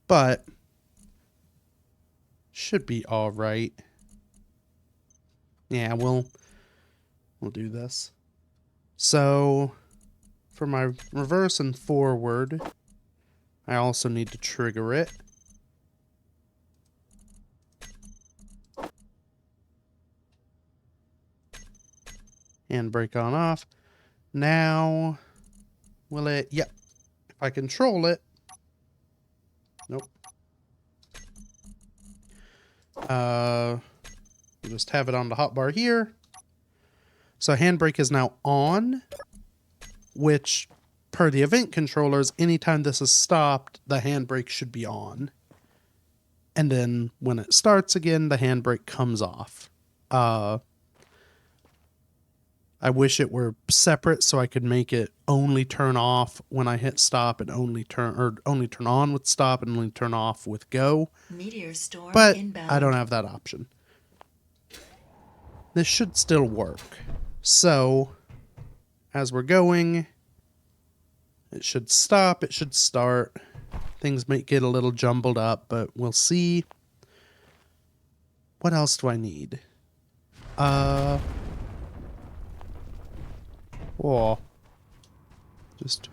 But should be all right. Yeah, we'll do this. So for my reverse and forward, I also need to trigger it. Handbrake on off. Now, will it? Yep. If I control it. Nope. Just have it on the hotbar here. So handbrake is now on, which per the event controllers, anytime this is stopped, the handbrake should be on. And then when it starts again, the handbrake comes off. I wish it were separate so I could make it only turn off when I hit stop and only turn on with stop and only turn off with go. Meteor storm But inbound. I don't have that option. This should still work. So, as we're going, it should stop, it should start. Things might get a little jumbled up, but we'll see. What else do I need? Oh. Just.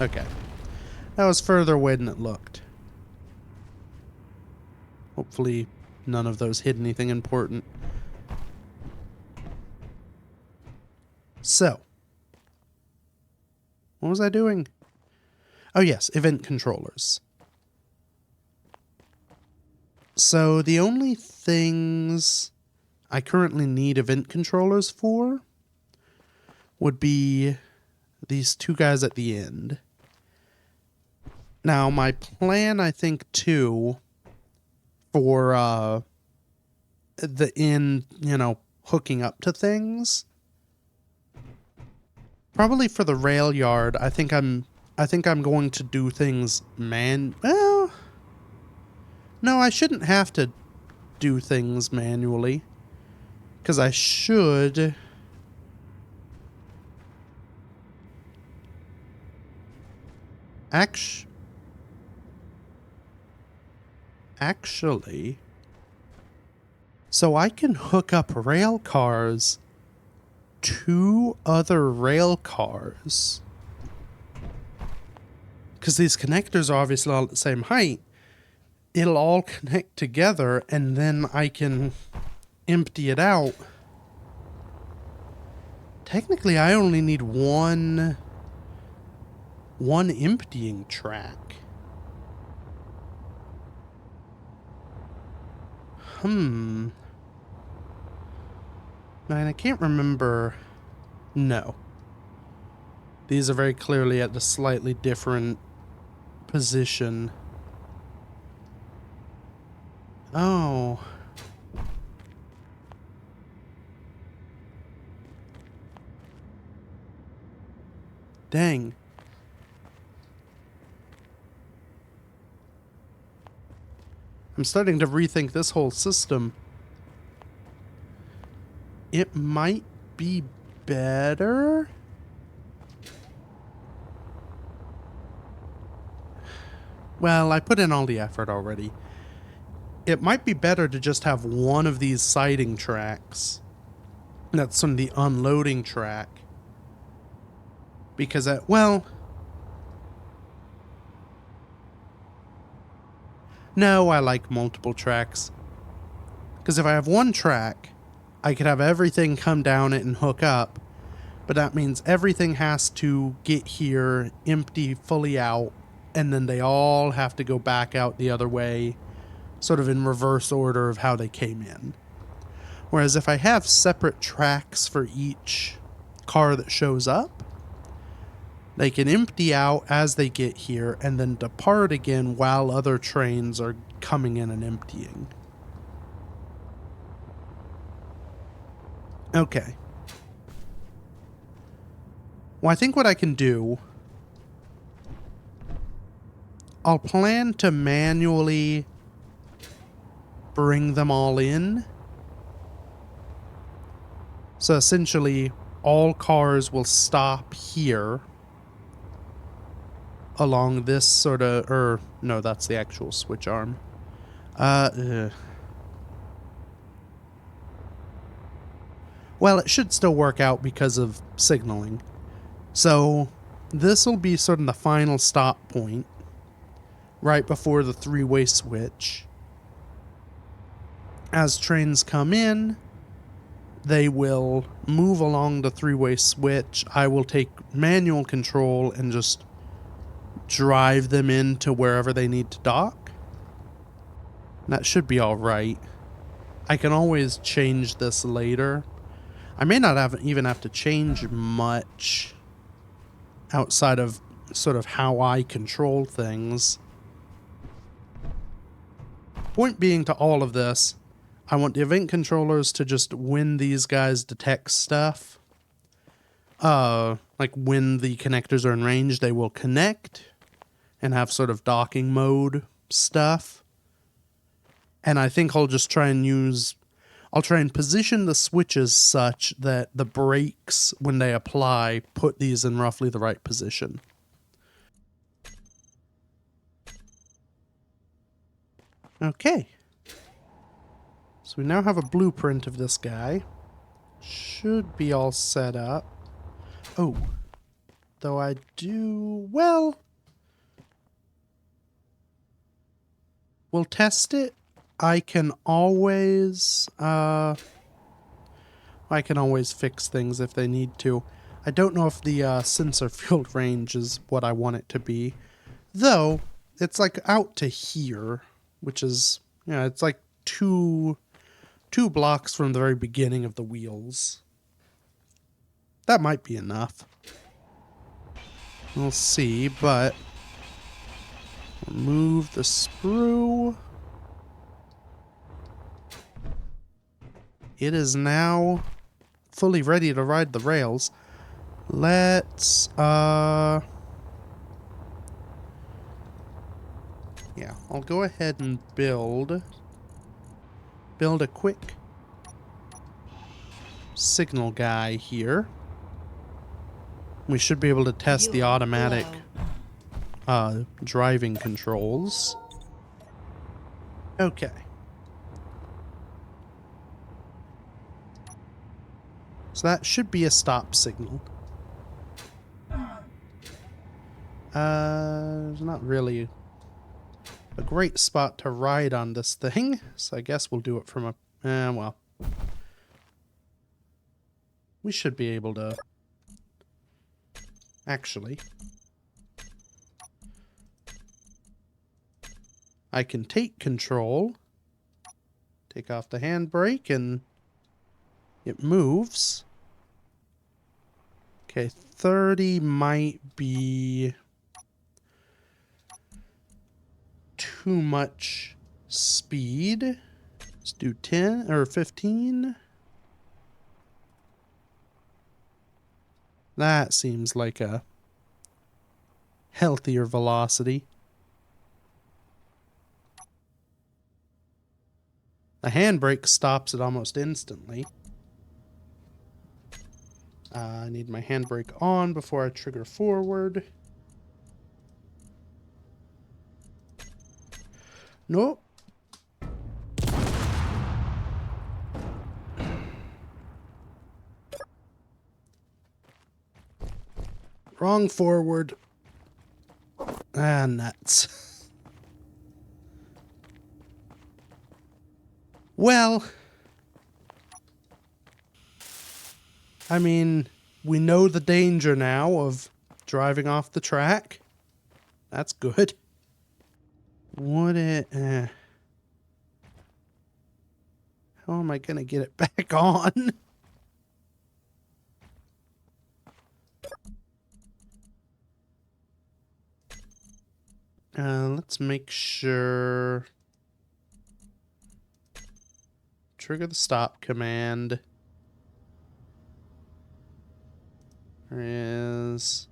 Okay. That was further away than it looked. Hopefully none of those hid anything important. So. What was I doing? Oh yes, event controllers. So the only things I currently need event controllers for would be these two guys at the end. Now my plan, I think, too, for the end, hooking up to things, probably for the rail yard, I think I'm going to do things well, no, I shouldn't have to do things manually, because I should Actually, so I can hook up rail cars to other rail cars. Because these connectors are obviously all at the same height. It'll all connect together, and then I can empty it out. Technically, I only need one emptying track. Man, I can't remember. No. These are very clearly at a slightly different position. Oh. Dang. I'm starting to rethink this whole system. It might be better. Well, I put in all the effort already. It might be better to just have one of these siding tracks. That's on the unloading track. Because no, I like multiple tracks. Because if I have one track, I could have everything come down it and hook up. But that means everything has to get here, empty fully out, and then they all have to go back out the other way, sort of in reverse order of how they came in. Whereas if I have separate tracks for each car that shows up, they can empty out as they get here and then depart again while other trains are coming in and emptying. Okay. Well, I think what I can do, I'll plan to manually bring them all in. So essentially, all cars will stop here along this sort of, no, that's the actual switch arm. Well, it should still work out because of signaling. So this will be sort of the final stop point right before the three-way switch. As trains come in, they will move along the three-way switch. I will take manual control and just drive them into wherever they need to dock. That should be all right. I can always change this later. I may not even have to change much outside of sort of how I control things. Point being to all of this, I want the event controllers to just, when these guys detect stuff, like when the connectors are in range, they will connect and have sort of docking mode stuff. And I think I'll just try and position the switches such that the brakes, when they apply, put these in roughly the right position. Okay. So we now have a blueprint of this guy. Should be all set up. Oh. Though I do... Well... We'll test it. I can always fix things if they need to. I don't know if the sensor field range is what I want it to be. Though, it's like out to here, which is, it's like two blocks from the very beginning of the wheels. That might be enough. We'll see, but remove the sprue. It is now fully ready to ride the rails. Let's, yeah, I'll go ahead and build a quick signal guy here. We should be able to test the automatic driving controls. Okay. So that should be a stop signal. There's not really a great spot to ride on this thing, so I guess we'll do it from a... well. We should be able to... Actually... I can take control, take off the handbrake, and it moves. Okay, 30 might be too much speed. Let's do 10 or 15. That seems like a healthier velocity. The handbrake stops it almost instantly. I need my handbrake on before I trigger forward. Nope. Wrong forward. Ah, nuts. Well, I mean, we know the danger now of driving off the track. That's good. What it... how am I going to get it back on? Let's make sure... Trigger the stop command. There is...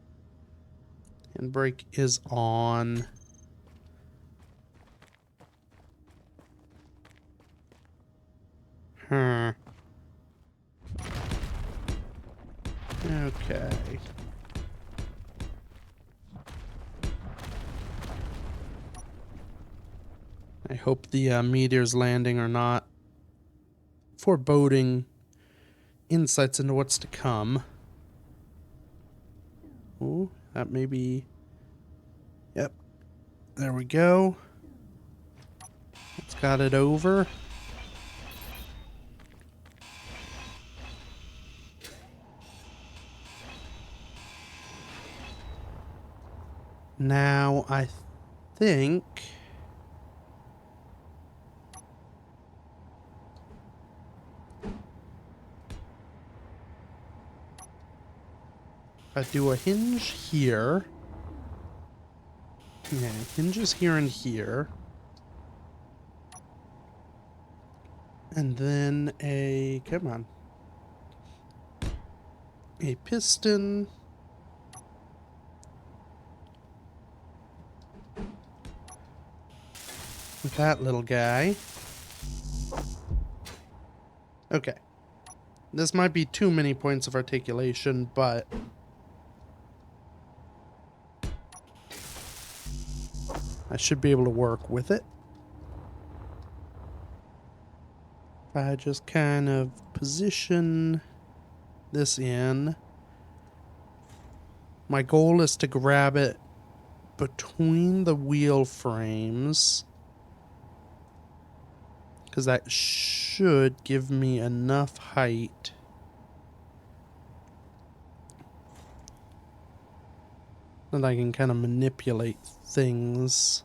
Handbrake is on. Okay. I hope the meteors landing are not foreboding insights into what's to come. Oh, that may be... Yep. There we go. It's got it over. Now, I think... if I do a hinge here... Okay, hinges here and here. And then a... come on. A piston... with that little guy. Okay. This might be too many points of articulation, but... I should be able to work with it. If I just kind of position this in. My goal is to grab it between the wheel frames, because that should give me enough height that I can kind of manipulate things.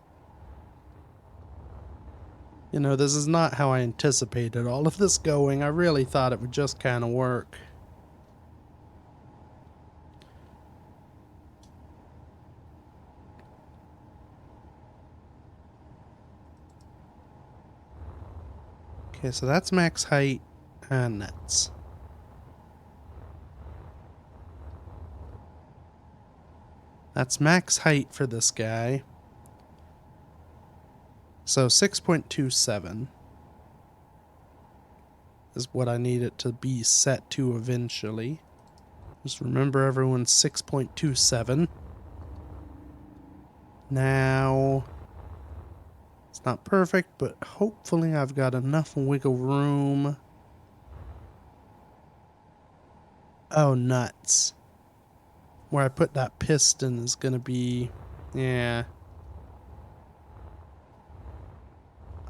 You know, this is not how I anticipated all of this going. I really thought it would just kind of work. Okay, so that's max height and nets. That's max height for this guy. So 6.27 is what I need it to be set to eventually. Just remember everyone's 6.27. Now It's not perfect, but hopefully I've got enough wiggle room. Oh, nuts. Where I put that piston is going to be... Yeah.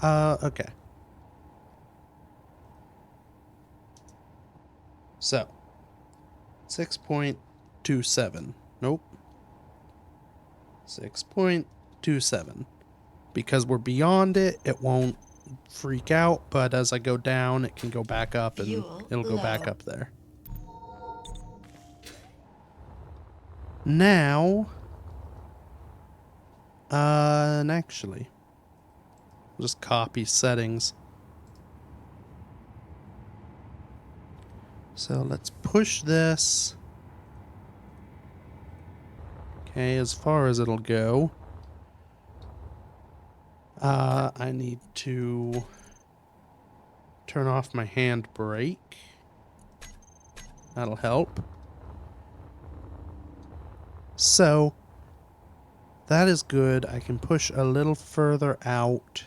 Okay. So, 6.27. Nope. 6.27. Because we're beyond it, it won't freak out, but as I go down, it can go back up and Fuel it'll go back low. up there. Now, and actually, I'll just copy settings. So let's push this. Okay, as far as it'll go. I need to turn off my handbrake. That'll help. So, that is good. I can push a little further out.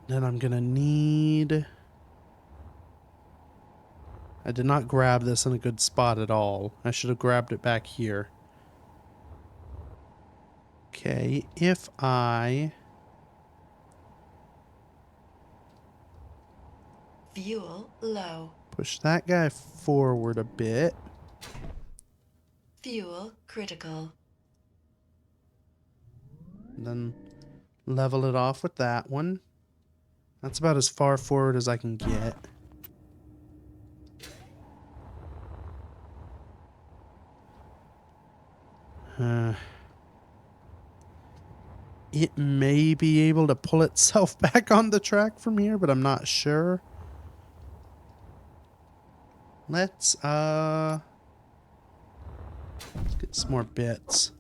Then I'm gonna need... I did not grab this in a good spot at all. I should have grabbed it back here. Okay, if I... Fuel low. push that guy forward a bit. Fuel critical. And then level it off with that one. That's about as far forward as I can get. It may be able to pull itself back on the track from here, but I'm not sure. Let's get some more bits.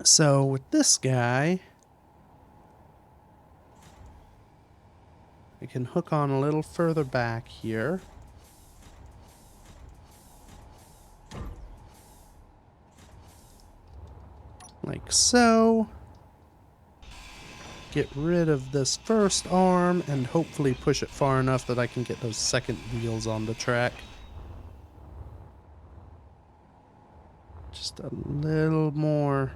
So with this guy, I can hook on a little further back here. Like so. Get rid of this first arm and hopefully push it far enough that I can get those second wheels on the track. Just a little more.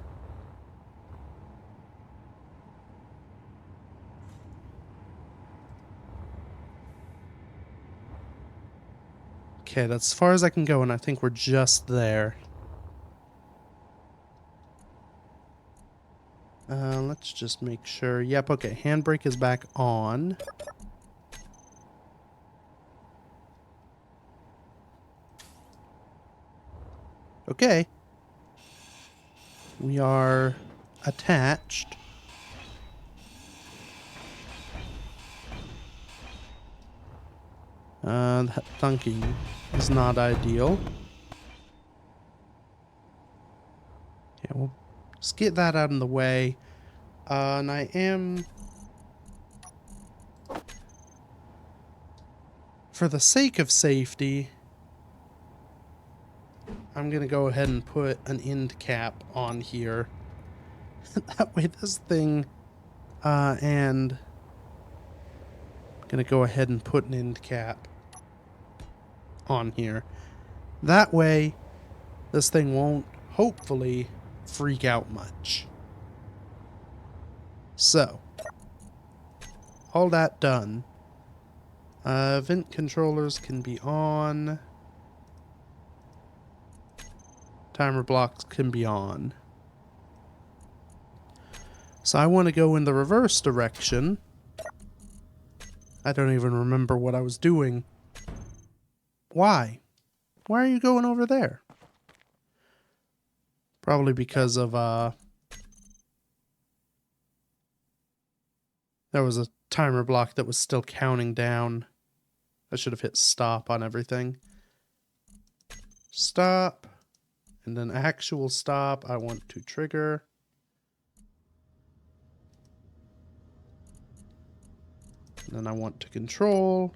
Okay, that's as far as I can go, and I think we're just there. Let's just make sure. Yep, okay, handbrake is back on. Okay. We are attached. That thunking is not ideal. Yeah, we'll just get that out of the way. And I am... for the sake of safety, I'm going to go ahead and put an end cap on here. That way this thing... and... I'm going to go ahead and put an end cap on here. That way, this thing won't, hopefully, freak out much. So, all that done. Vent controllers can be on. Timer blocks can be on. So I want to go in the reverse direction. I don't even remember what I was doing. Why? Why are you going over there? Probably because of, there was a timer block that was still counting down. I should have hit stop on everything. Stop. And then actual stop, I want to trigger. And then I want to control.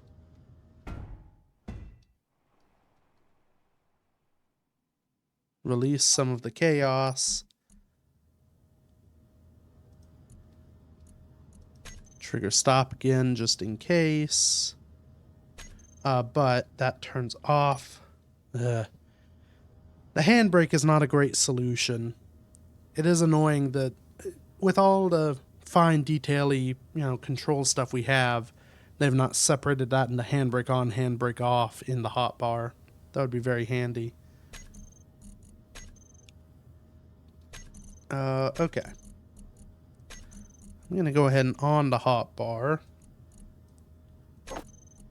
Release some of the chaos. Trigger stop again just in case. But that turns off. Ugh. The handbrake is not a great solution. It is annoying that with all the fine detail-y, control stuff we have, they've not separated that into handbrake on, handbrake off in the hotbar. That would be very handy. Okay. I'm going to go ahead and on the hotbar.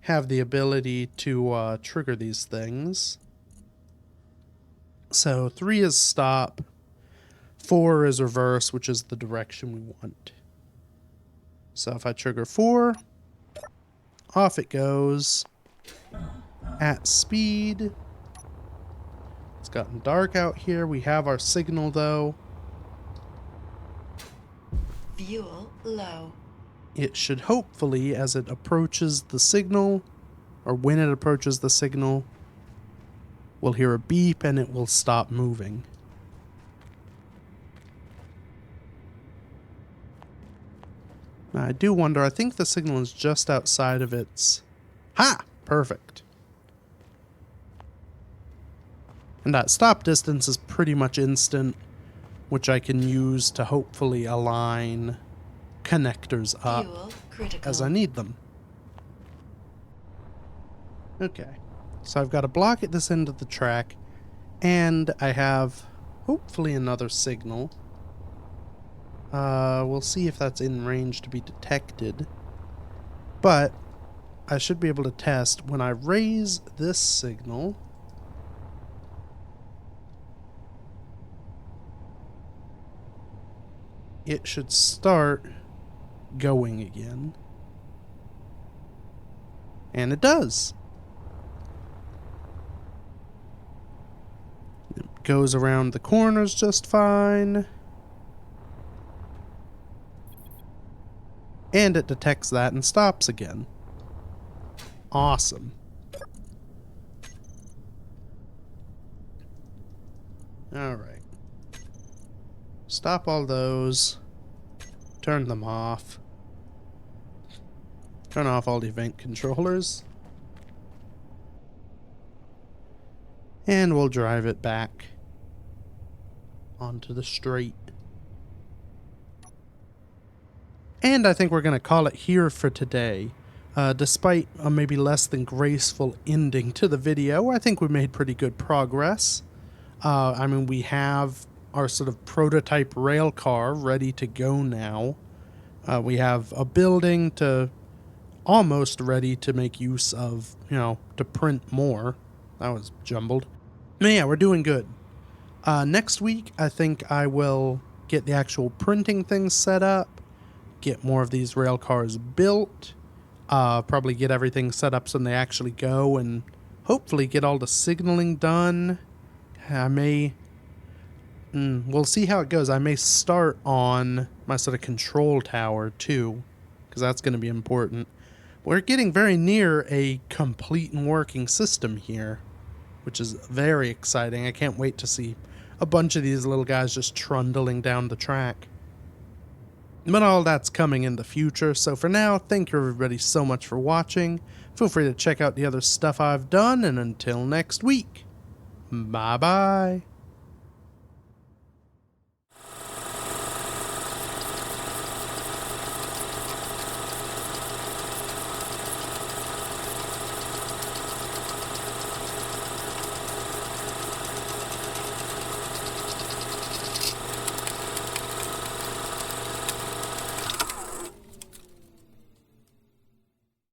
Have the ability to trigger these things. So 3 is stop. 4 is reverse, which is the direction we want. So if I trigger 4, off it goes. At speed. It's gotten dark out here. We have our signal though. Fuel low. It should hopefully, as it approaches the signal, or when it approaches the signal, we'll hear a beep and it will stop moving. Now, I do wonder, I think the signal is just outside of its... Ha! Perfect. And that stop distance is pretty much instant, which I can use to hopefully align connectors up as I need them. Okay, so I've got a block at this end of the track, and I have hopefully another signal. We'll see if that's in range to be detected, but I should be able to test when I raise this signal. It should start going again. And it does. It goes around the corners just fine. And it detects that and stops again. Awesome. Alright. Stop all those. Turn them off. Turn off all the event controllers. And we'll drive it back onto the straight. And I think we're going to call it here for today. Despite a maybe less than graceful ending to the video, I think we made pretty good progress. I mean, we have our sort of prototype rail car ready to go now. We have a building to almost ready to make use of, to print more. That was jumbled. But yeah, we're doing good. Next week, I think I will get the actual printing things set up, get more of these rail cars built, probably get everything set up so they actually go, and hopefully get all the signaling done. I may... we'll see how it goes. I may start on my sort of control tower too, because that's going to be important. We're getting very near a complete and working system here, which is very exciting. I can't wait to see a bunch of these little guys just trundling down the track. But all that's coming in the future, so for now, thank you everybody so much for watching. Feel free to check out the other stuff I've done, and until next week, bye-bye.